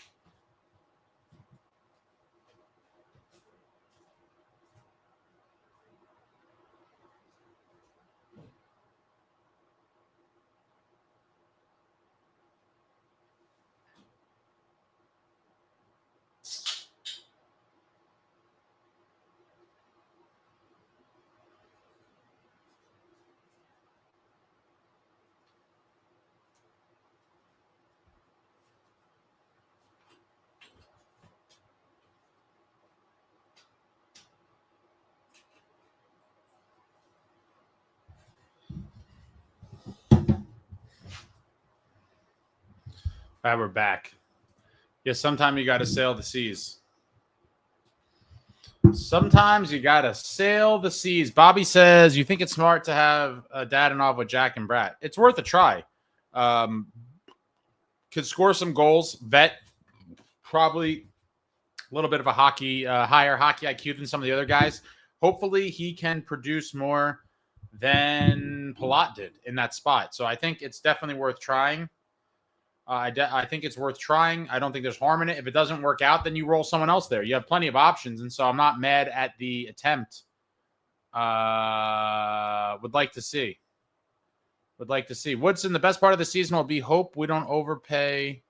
All right, we're back. Yeah, sometimes you got to sail the seas. Sometimes you got to sail the seas. Bobby says, you think it's smart to have Dadonov with Jack and Bratt? It's worth a try. Could score some goals. Vet, probably a little bit of a higher hockey IQ than some of the other guys. Hopefully he can produce more than Palat did in that spot. So I think it's definitely worth trying. I think it's worth trying. I don't think there's harm in it. If it doesn't work out, then you roll someone else there. You have plenty of options, and so I'm not mad at the attempt. Would like to see. Woodson, the best part of the season will be hope we don't overpay.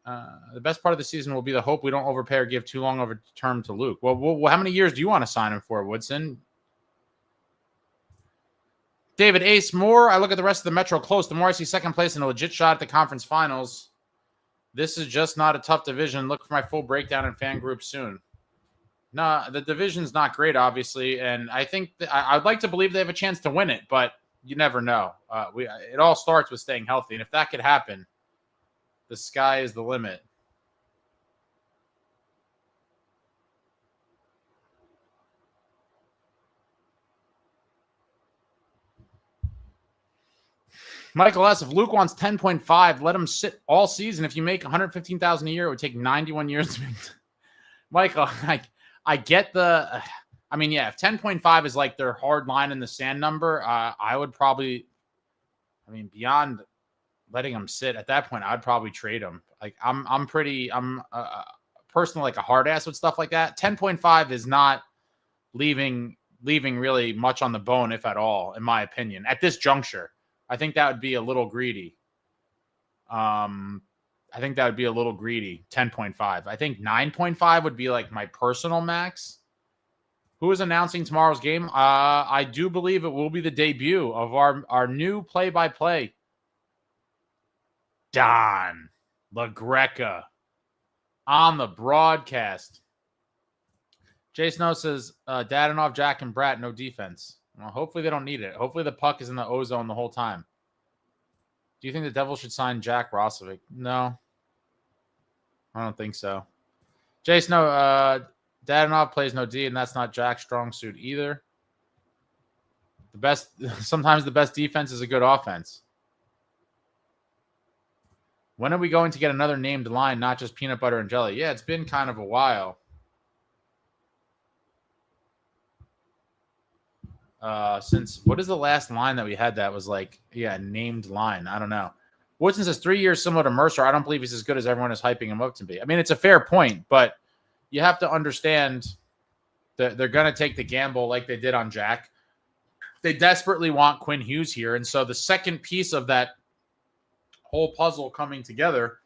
The best part of the season will be the hope we don't overpay or give too long of a term to Luke. Well, how many years do you want to sign him for, Woodson? David Ace, more I look at the rest of the Metro close, the more I see second place and a legit shot at the conference finals. This is just not a tough division. Look for my full breakdown in fan group soon. No, the division's not great, obviously, and I think I'd like to believe they have a chance to win it, but you never know. It all starts with staying healthy, and if that could happen, the sky is the limit. Michael S., if Luke wants 10.5, let him sit all season. If you make $115,000 a year, it would take 91 years to make. Michael, I get the. I mean, yeah, if 10.5 is like their hard line in the sand number, I would probably. I mean, beyond letting him sit at that point, I'd probably trade him. Like I'm personally like a hard ass with stuff like that. 10.5 is not leaving really much on the bone, if at all, in my opinion, at this juncture. I think that would be a little greedy. I think that would be a little greedy. 10.5. I think 9.5 would be like my personal max. Who is announcing tomorrow's game? I do believe it will be the debut of our new play-by-play, Don LaGreca, on the broadcast. Jay Snow says, Dadonov, Jack, and Bratt, no defense. Well, hopefully they don't need it. Hopefully the puck is in the O-zone the whole time. Do you think the Devils should sign Jack Roslovic? No. I don't think so. Jay Snow, Dadonov plays no D, and that's not Jack's strong suit either. Sometimes the best defense is a good offense. When are we going to get another named line, not just peanut butter and jelly? Yeah, it's been kind of a while. What is the last line that we had that was like, named line? I don't know. Woodson says 3 years similar to Mercer. I don't believe he's as good as everyone is hyping him up to be. I mean, it's a fair point, but you have to understand that they're going to take the gamble like they did on Jack. They desperately want Quinn Hughes here, and so the second piece of that whole puzzle coming together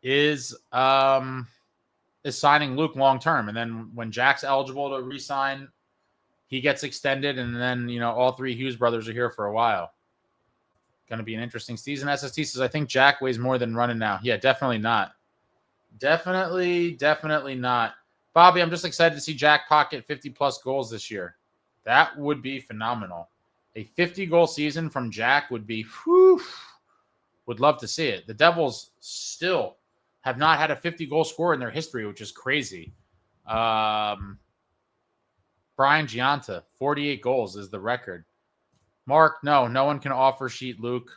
is signing Luke long term, and then when Jack's eligible to re-sign, he gets extended, and then all three Hughes brothers are here for a while. Going to be an interesting season. SST says, I think Jack weighs more than running now. Yeah, definitely not. Definitely not. Bobby, I'm just excited to see Jack pocket 50-plus goals this year. That would be phenomenal. A 50-goal season from Jack would be, would love to see it. The Devils still have not had a 50-goal scorer in their history, which is crazy. Brian Gianta, 48 goals is the record. Mark, no one can offer sheet Luke.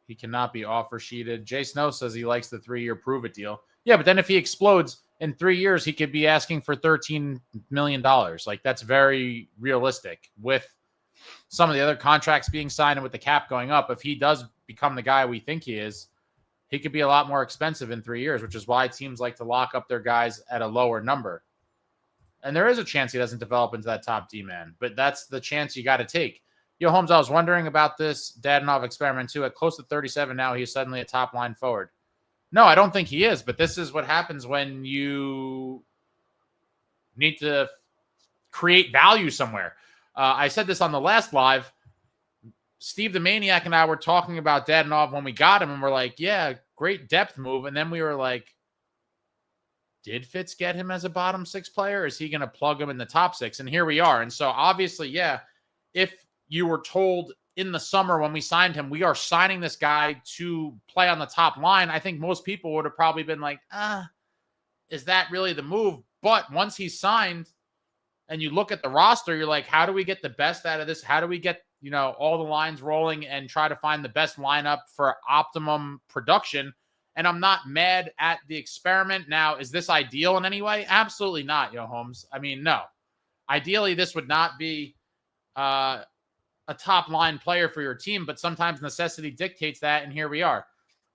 He cannot be offer sheeted. Jay Snow says he likes the 3-year prove-it deal. Yeah, but then if he explodes in 3 years, he could be asking for $13 million. Like, that's very realistic. With some of the other contracts being signed and with the cap going up, if he does become the guy we think he is, he could be a lot more expensive in 3 years, which is why teams like to lock up their guys at a lower number. And there is a chance he doesn't develop into that top D-man, but that's the chance you got to take. Yo, Holmes, I was wondering about this Dadonov experiment too. At close to 37 now, he's suddenly a top line forward. No, I don't think he is, but this is what happens when you need to create value somewhere. I said this on the last live. Steve the Maniac and I were talking about Dadonov when we got him, and we're like, yeah, great depth move. And then we were like, did Fitz get him as a bottom six player? Or is he going to plug him in the top six? And here we are. And so obviously, yeah, if you were told in the summer when we signed him, we are signing this guy to play on the top line, I think most people would have probably been like, is that really the move? But once he's signed and you look at the roster, you're like, how do we get the best out of this? How do we get, all the lines rolling and try to find the best lineup for optimum production? And I'm not mad at the experiment. Now, is this ideal in any way? Absolutely not, Holmes. I mean, no. Ideally, this would not be a top line player for your team, but sometimes necessity dictates that, and here we are.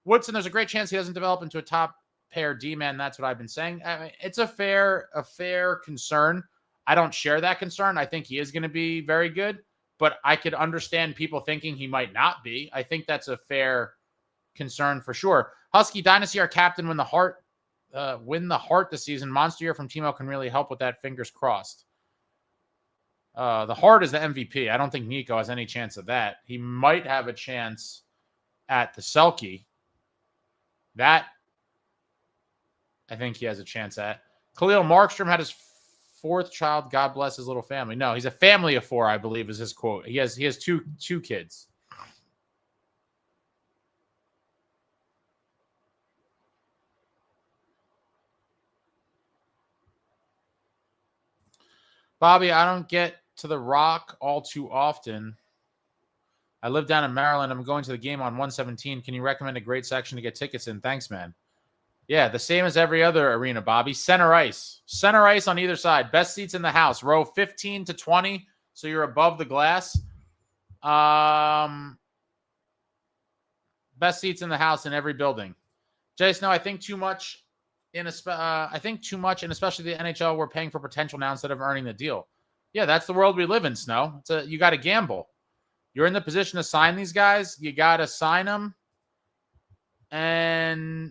Woodson, there's a great chance he doesn't develop into a top pair D-man. That's what I've been saying. I mean, it's a fair concern. I don't share that concern. I think he is going to be very good, but I could understand people thinking he might not be. I think that's a fair concern for sure. Husky Dynasty, our captain, win the heart this season. Monster year from Timo can really help with that. Fingers crossed. The Hart is the MVP. I don't think Nico has any chance of that. He might have a chance at the Selke. That, I think he has a chance at. Khalil Markstrom had his fourth child. God bless his little family. No, he's a family of four, I believe, is his quote. He has two kids. Bobby, I don't get to the Rock all too often. I live down in Maryland. I'm going to the game on 117. Can you recommend a great section to get tickets in? Thanks, man. Yeah, the same as every other arena, Bobby. Center ice. Center ice on either side. Best seats in the house. Row 15 to 20, so you're above the glass. Best seats in the house in every building. Jason, no, I think too much and especially the NHL, we're paying for potential now instead of earning the deal. Yeah, that's the world we live in, Snow. You got to gamble. you're in the position to sign these guys. You got to sign them and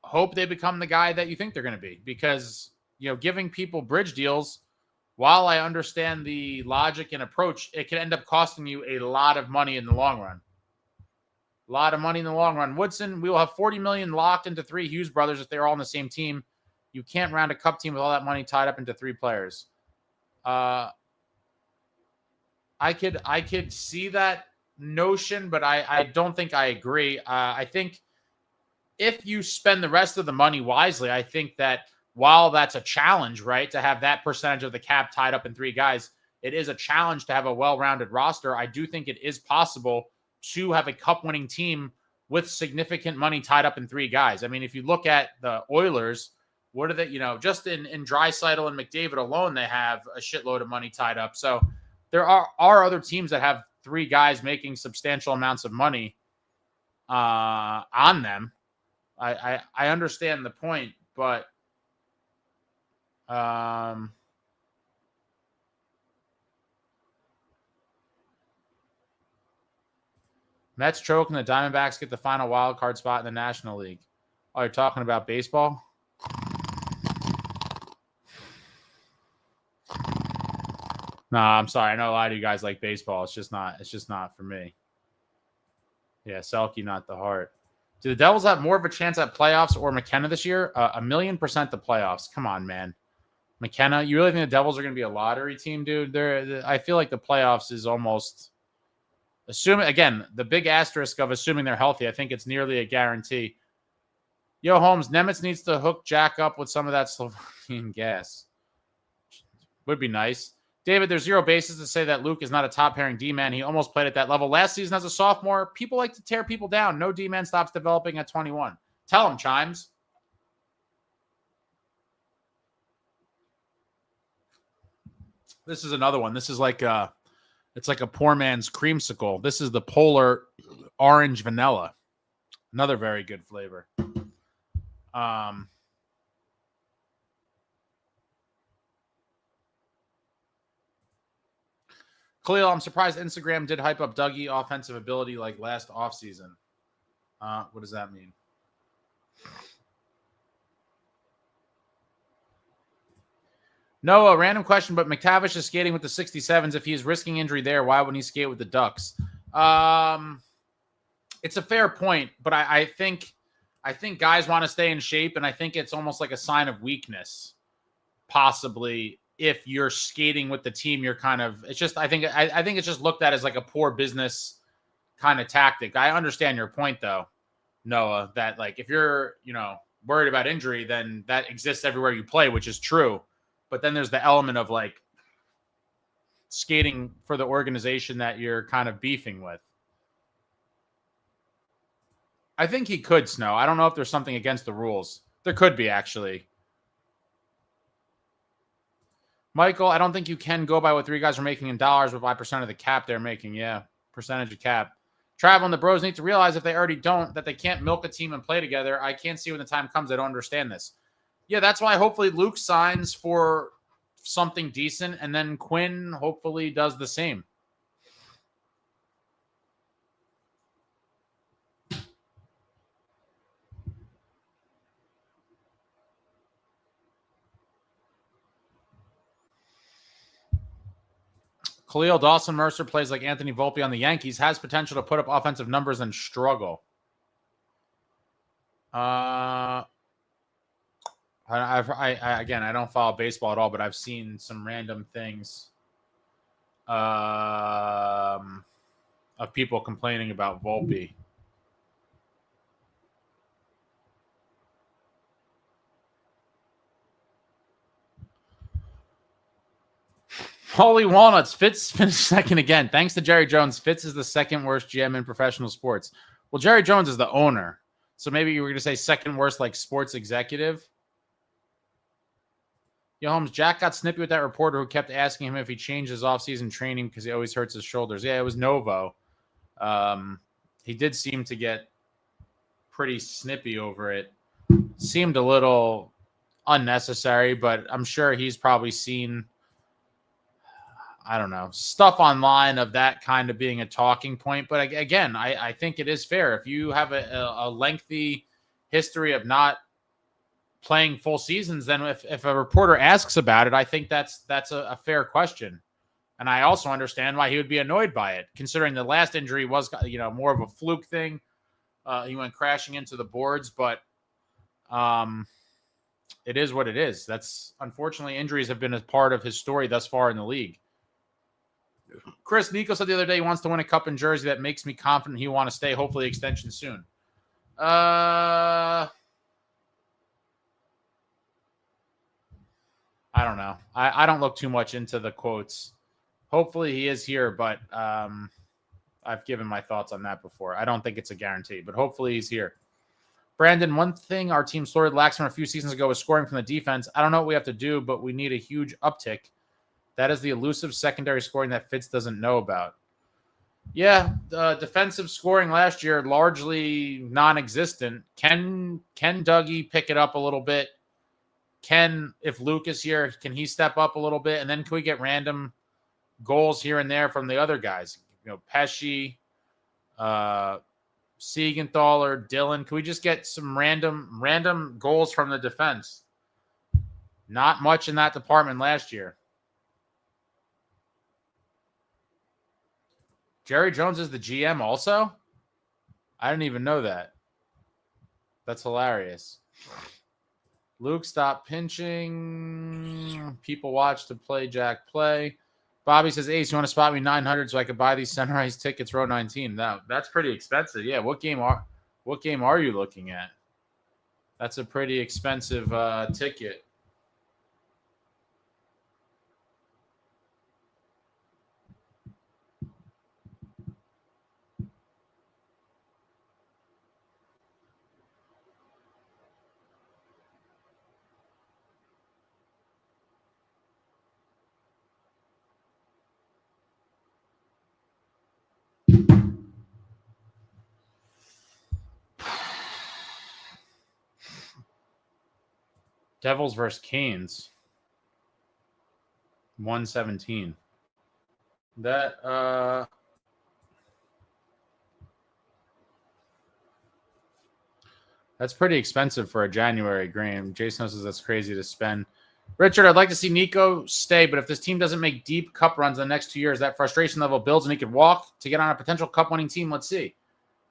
hope they become the guy that you think they're going to be. Because, giving people bridge deals, while I understand the logic and approach, it can end up costing you a lot of money in the long run. A lot of money in the long run. Woodson, we will have $40 million locked into 3 Hughes brothers if they're all on the same team. You can't round a cup team with all that money tied up into 3 players. I could see that notion, but I don't think I agree. I think if you spend the rest of the money wisely, I think that while that's a challenge, right, to have that percentage of the cap tied up in 3 guys, it is a challenge to have a well-rounded roster. I do think it is possible to have a cup-winning team with significant money tied up in 3 guys. I mean, if you look at the Oilers, what are they, just in Draisaitl and McDavid alone, they have a shitload of money tied up. So there are other teams that have 3 guys making substantial amounts of money on them. I understand the point, but Mets choke and the Diamondbacks get the final wild card spot in the National League. Oh, you're talking about baseball? No, I'm sorry. I know a lot of you guys like baseball. It's just not for me. Yeah, Selke, not the heart. Do the Devils have more of a chance at playoffs or McKenna this year? 1,000,000% the playoffs. Come on, man. McKenna, you really think the Devils are going to be a lottery team, dude? I feel like the playoffs is almost assuming, again, the big asterisk of assuming they're healthy. I think it's nearly a guarantee. Yo, Holmes, Nemec needs to hook Jack up with some of that Slovenian gas. Would be nice. David, there's 0 basis to say that Luke is not a top-pairing D-man. He almost played at that level last season as a sophomore. People like to tear people down. No D-man stops developing at 21. Tell him, Chimes. This is another one. This is like it's like a poor man's creamsicle. This is the Polar Orange Vanilla. Another very good flavor. Khalil, I'm surprised Instagram did hype up Dougie offensive ability like last offseason. What does that mean? No, a random question, but McTavish is skating with the 67s. If he is risking injury there, why wouldn't he skate with the Ducks? It's a fair point, but I think guys want to stay in shape, and I think it's almost like a sign of weakness, possibly. If you're skating with the team, you're kind of, it's just, I think it's just looked at as like a poor business kind of tactic. I understand your point though, Noah, that like, if you're, worried about injury, then that exists everywhere you play, which is true. But then there's the element of like skating for the organization that you're kind of beefing with. I think he could, Snow. I don't know if there's something against the rules. There could be, actually. Michael, I don't think you can go by what 3 guys are making in dollars, but by percent of the cap they're making. Yeah, percentage of cap. Travel and the bros need to realize if they already don't, that they can't milk a team and play together. I can't see when the time comes. I don't understand this. Yeah, that's why hopefully Luke signs for something decent, and then Quinn hopefully does the same. Khalil, Dawson Mercer plays like Anthony Volpe on the Yankees, has potential to put up offensive numbers and struggle. Again, I don't follow baseball at all, but I've seen some random things of people complaining about Volpe. Holy walnuts. Fitz finished second again. Thanks to Jerry Jones, Fitz is the second worst GM in professional sports. Well, Jerry Jones is the owner. So maybe you were going to say second worst, like sports executive. Yo, Holmes, Jack got snippy with that reporter who kept asking him if he changed his offseason training because he always hurts his shoulders. Yeah, it was Novo. He did seem to get pretty snippy over it. Seemed a little unnecessary, but I'm sure he's probably seen... I don't know, stuff online of that kind of being a talking point. But again, I think it is fair. If you have a lengthy history of not playing full seasons, then if a reporter asks about it, I think that's a fair question. And I also understand why he would be annoyed by it, considering the last injury was, more of a fluke thing. He went crashing into the boards, but it is what it is. That's unfortunately, injuries have been a part of his story thus far in the league. Chris, Nico said the other day he wants to win a cup in Jersey. That makes me confident he will want to stay. Hopefully, extension soon. I don't know. I don't look too much into the quotes. Hopefully he is here, but I've given my thoughts on that before. I don't think it's a guarantee, but hopefully he's here. Brandon, one thing our team sorely lacks from a few seasons ago was scoring from the defense. I don't know what we have to do, but we need a huge uptick. That is the elusive secondary scoring that Fitz doesn't know about. Yeah, defensive scoring last year, largely non-existent. Can Dougie pick it up a little bit? If Luke is here, can he step up a little bit? And then can we get random goals here and there from the other guys? Pesci, Siegenthaler, Dylan. Can we just get some random goals from the defense? Not much in that department last year. Jerry Jones is the GM also? I didn't even know that. That's hilarious. Luke, stop pinching. People watch to play Jack play. Bobby says, Ace, you want to spot me 900 so I could buy these Sunrise tickets, row 19? No, that's pretty expensive. Yeah, what game are you looking at? That's a pretty expensive ticket. Devils versus Canes. 117. That's pretty expensive for a January game. Jason says that's crazy to spend. Richard, I'd like to see Nico stay, but if this team doesn't make deep cup runs in the next 2 years, that frustration level builds and he could walk to get on a potential cup-winning team. Let's see.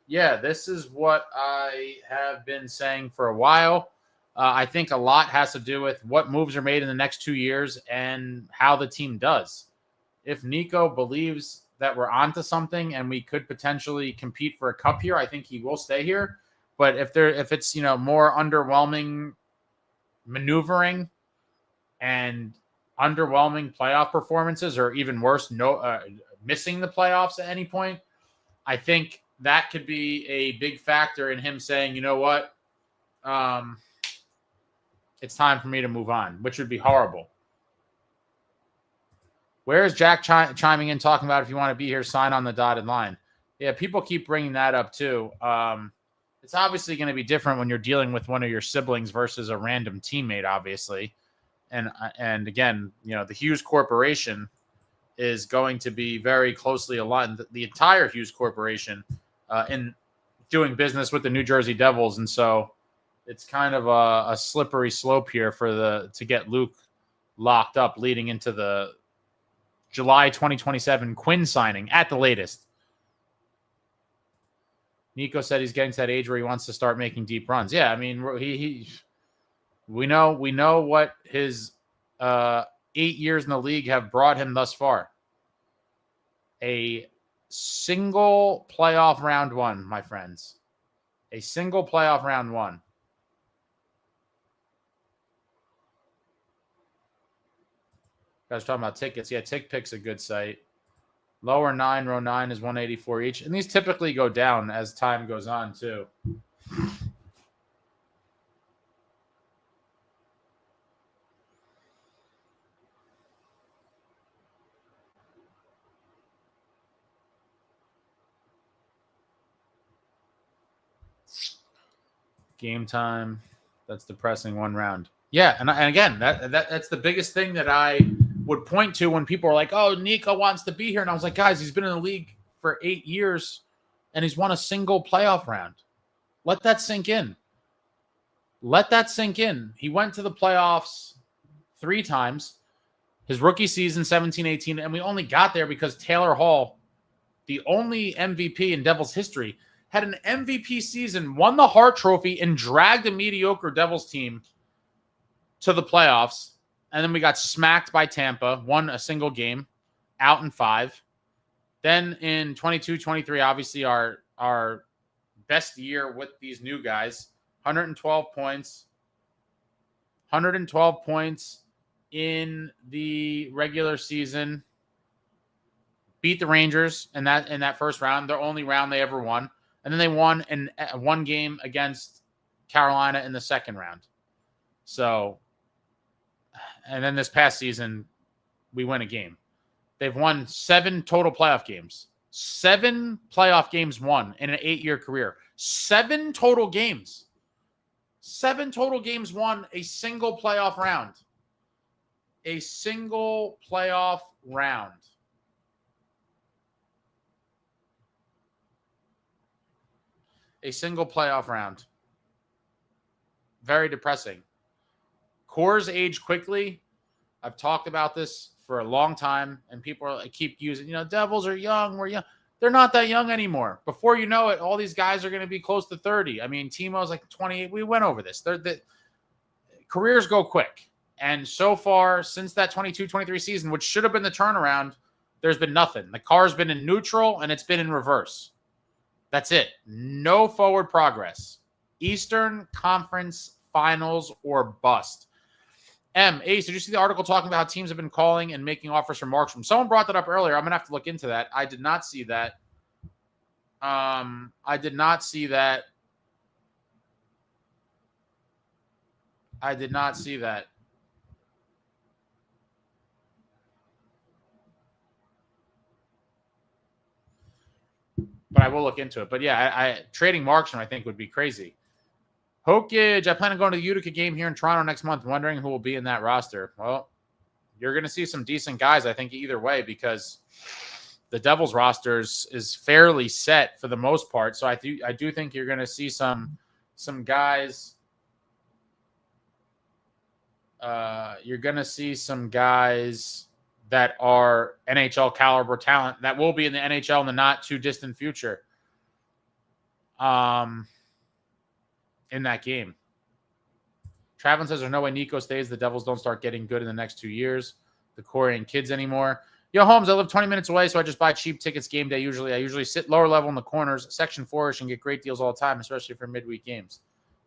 Yeah, this is what I have been saying for a while. I think a lot has to do with what moves are made in the next 2 years and how the team does. If Nico believes that we're onto something and we could potentially compete for a cup here, I think he will stay here. But if it's more underwhelming maneuvering and underwhelming playoff performances, or even worse, missing the playoffs at any point, I think that could be a big factor in him saying, you know what, it's time for me to move on, which would be horrible. Where is Jack chiming in talking about if you want to be here, sign on the dotted line? Yeah, people keep bringing that up too. It's obviously going to be different when you're dealing with one of your siblings versus a random teammate, obviously. And again, the Hughes Corporation is going to be very closely aligned, the entire Hughes Corporation, in doing business with the New Jersey Devils. And so it's kind of a slippery slope here to get Luke locked up leading into the July 2027 Quinn signing at the latest. Nico said he's getting to that age where he wants to start making deep runs. Yeah, I mean, we know what his 8 years in the league have brought him thus far. A single playoff round one, my friends. A single playoff round one. Guys talking about tickets. Yeah, TickPick's a good site. Lower 9, row 9 is 184 each. And these typically go down as time goes on, too. Game time. That's depressing, one round. Yeah, and again, that's the biggest thing that I would point to when people are like, oh, Nico wants to be here. And I was like, guys, he's been in the league for 8 years and he's won a single playoff round. Let that sink in. Let that sink in. He went to the playoffs 3 times. His rookie season, 17-18, and we only got there because Taylor Hall, the only MVP in Devils history, had an MVP season, won the Hart Trophy, and dragged a mediocre Devils team to the playoffs. And then we got smacked by Tampa, won a single game, out in 5. Then in 22-23, obviously our best year with these new guys, 112 points. 112 points in the regular season. Beat the Rangers in that first round, their only round they ever won. And then they won in one game against Carolina in the second round. So, and then this past season, we win a game. They've won 7 total playoff games. 7 playoff games won in an 8-year career. 7 total games. 7 total games won, a single playoff round. A single playoff round. A single playoff round. Very depressing. Cores age quickly. I've talked about this for a long time, and people keep using, Devils are young. We're young. They're not that young anymore. Before you know it, all these guys are going to be close to 30. I mean, Timo's like 28. We went over this. The careers go quick. And so far, since that 22-23 season, which should have been the turnaround, there's been nothing. The car's been in neutral, and it's been in reverse. That's it. No forward progress. Eastern Conference Finals or bust. Ace, did you see the article talking about how teams have been calling and making offers for Markstrom? Someone brought that up earlier. I'm going to have to look into that. I did not see that. I did not see that. But I will look into it. But yeah, I trading Markstrom, I think, would be crazy. Hokage, I plan on going to the Utica game here in Toronto next month, wondering who will be in that roster. Well, you're going to see some decent guys, I think, either way, because the Devils rosters is fairly set for the most part. So I do think you're going to see some guys. You're going to see some guys that are NHL caliber talent that will be in the NHL in the not too distant future. In that game. Travlin says there's no way Nico stays. The Devils don't start getting good in the next 2 years. The Corey and kids anymore. Yo, Holmes, I live 20 minutes away, so I just buy cheap tickets game day. I usually sit lower level in the corners, section 4-ish, and get great deals all the time, especially for midweek games.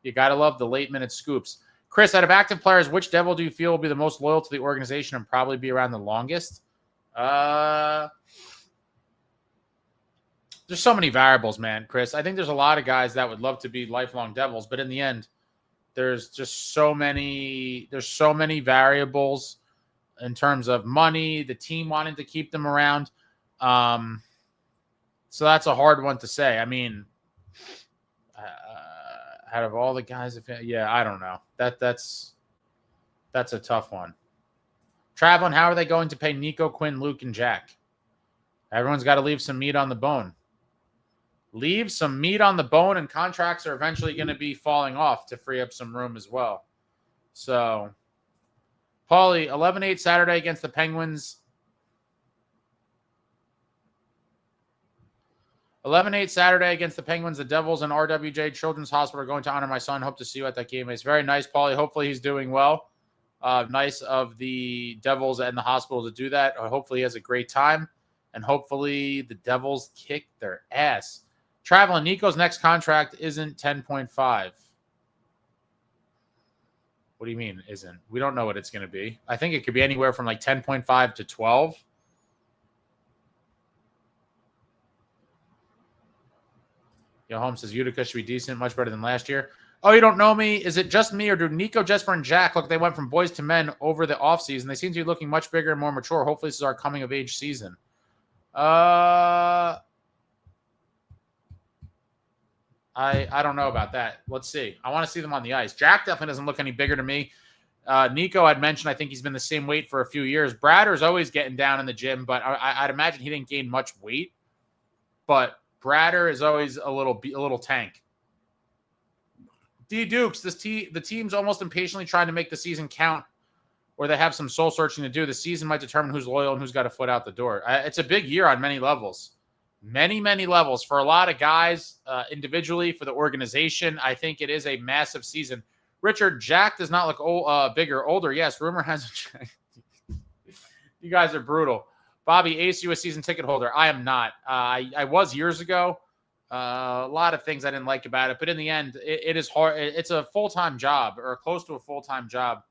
You got to love the late-minute scoops. Chris, out of active players, which Devil do you feel will be the most loyal to the organization and probably be around the longest? There's so many variables, man, Chris. I think there's a lot of guys that would love to be lifelong Devils, but in the end, there's just so many variables in terms of money, the team wanting to keep them around. So that's a hard one to say. I mean, out of all the guys, I don't know. That's a tough one. Traveling, how are they going to pay Nico, Quinn, Luke, and Jack? Everyone's got to leave some meat on the bone. Leave some meat on the bone, and contracts are eventually going to be falling off to free up some room as well. So, Paulie, 11-8 Saturday against the Penguins. 11-8 Saturday against the Penguins. The Devils and RWJ Children's Hospital are going to honor my son. Hope to see you at that game. It's very nice, Paulie. Hopefully he's doing well. Nice of the Devils and the hospital to do that. Hopefully he has a great time. And hopefully the Devils kick their ass. Traveling, Nico's next contract isn't 10.5. What do you mean isn't? We don't know what it's going to be. I think it could be anywhere from like 10.5 to 12. Yo, Holmes says Utica should be decent, much better than last year. Oh, you don't know me? Is it just me, or do Nico, Jesper, and Jack look like they went from boys to men over the offseason? They seem to be looking much bigger and more mature. Hopefully this is our coming-of-age season. I don't know about that. Let's see. I want to see them on the ice. Jack definitely doesn't look any bigger to me. Nico had mentioned, I think he's been the same weight for a few years. Bradder's always getting down in the gym, but I'd imagine he didn't gain much weight. But Bradder is always a little tank. D Dukes, the team's almost impatiently trying to make the season count, or they have some soul searching to do. The season might determine who's loyal and who's got a foot out the door. It's a big year on many levels. Many levels. For a lot of guys, individually, for the organization, I think it is a massive season. Richard, Jack does not look bigger, older. Yes, rumor has it. You guys are brutal. Bobby, Ace, you a season ticket holder. I am not. I was years ago. A lot of things I didn't like about it. But in the end, it is hard. It's a full-time job, or close to a full-time job,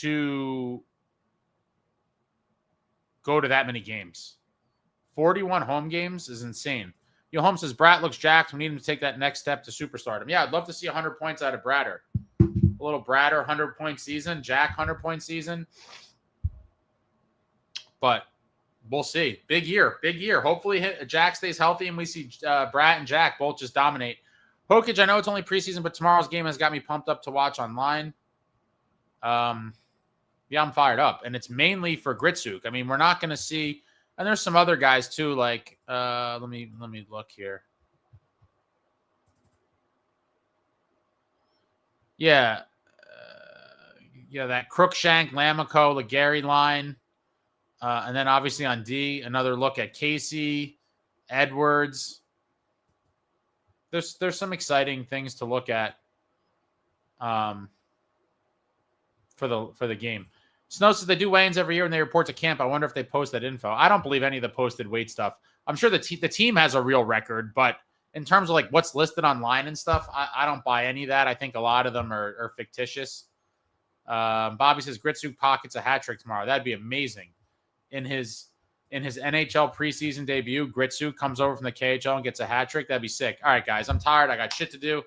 to go to that many games. 41 home games is insane. Yo, Holmes says, Brat looks jacked. We need him to take that next step to superstardom. Yeah, I'd love to see 100 points out of Bradder. A little Bradder 100-point season. Jack 100-point season. But we'll see. Big year. Big year. Hopefully Jack stays healthy and we see Brat and Jack both just dominate. Hokage, I know it's only preseason, but tomorrow's game has got me pumped up to watch online. Yeah, I'm fired up. And it's mainly for Gritsuk. I mean, we're not going to see... And there's some other guys too, like let me look here. Yeah. That Crookshank, Lamico, Legary line. And then obviously on D, another look at Casey, Edwards. There's some exciting things to look at for the game. Snow says they do weigh-ins every year and they report to camp. I wonder if they post that info. I don't believe any of the posted weight stuff. I'm sure the team has a real record, but in terms of like what's listed online and stuff, I don't buy any of that. I think a lot of them are fictitious. Bobby says Gritsuk pockets a hat trick tomorrow. That'd be amazing. In his NHL preseason debut, Gritsuk comes over from the KHL and gets a hat trick. That'd be sick. All right, guys, I'm tired. I got shit to do.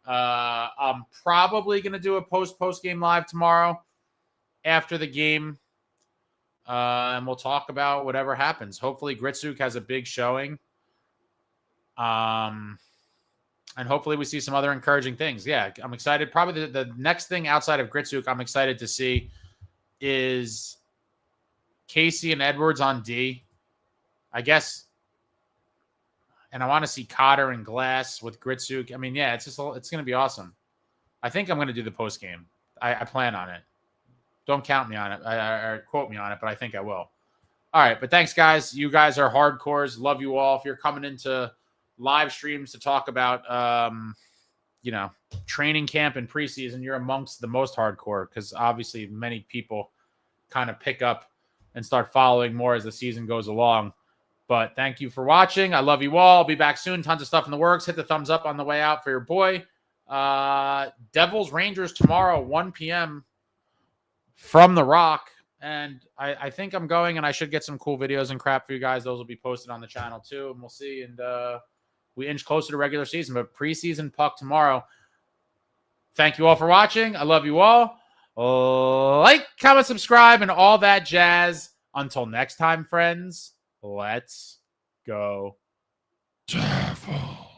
I'm probably gonna do a post game live tomorrow after the game, and we'll talk about whatever happens. Hopefully Gritsuk has a big showing, and hopefully we see some other encouraging things. Yeah, I'm excited. Probably the next thing outside of Gritsuk I'm excited to see is Casey and Edwards on D, I guess. And I want to see Cotter and Glass with Gritsuk. I mean, yeah, it's going to be awesome. I think I'm going to do the post game. I plan on it. Don't count me on it or quote me on it, but I think I will. All right, but thanks, guys. You guys are hardcores. Love you all. If you're coming into live streams to talk about, training camp and preseason, you're amongst the most hardcore because obviously many people kind of pick up and start following more as the season goes along. But thank you for watching. I love you all. I'll be back soon. Tons of stuff in the works. Hit the thumbs up on the way out for your boy. Devils Rangers tomorrow, 1 p.m. from the Rock. And I think I'm going, and I should get some cool videos and crap for you guys. Those will be posted on the channel too, and we'll see. And we inch closer to regular season, but preseason puck tomorrow. Thank you all for watching. I love you all. Like, comment, subscribe, and all that jazz. Until next time, friends, let's go Devils.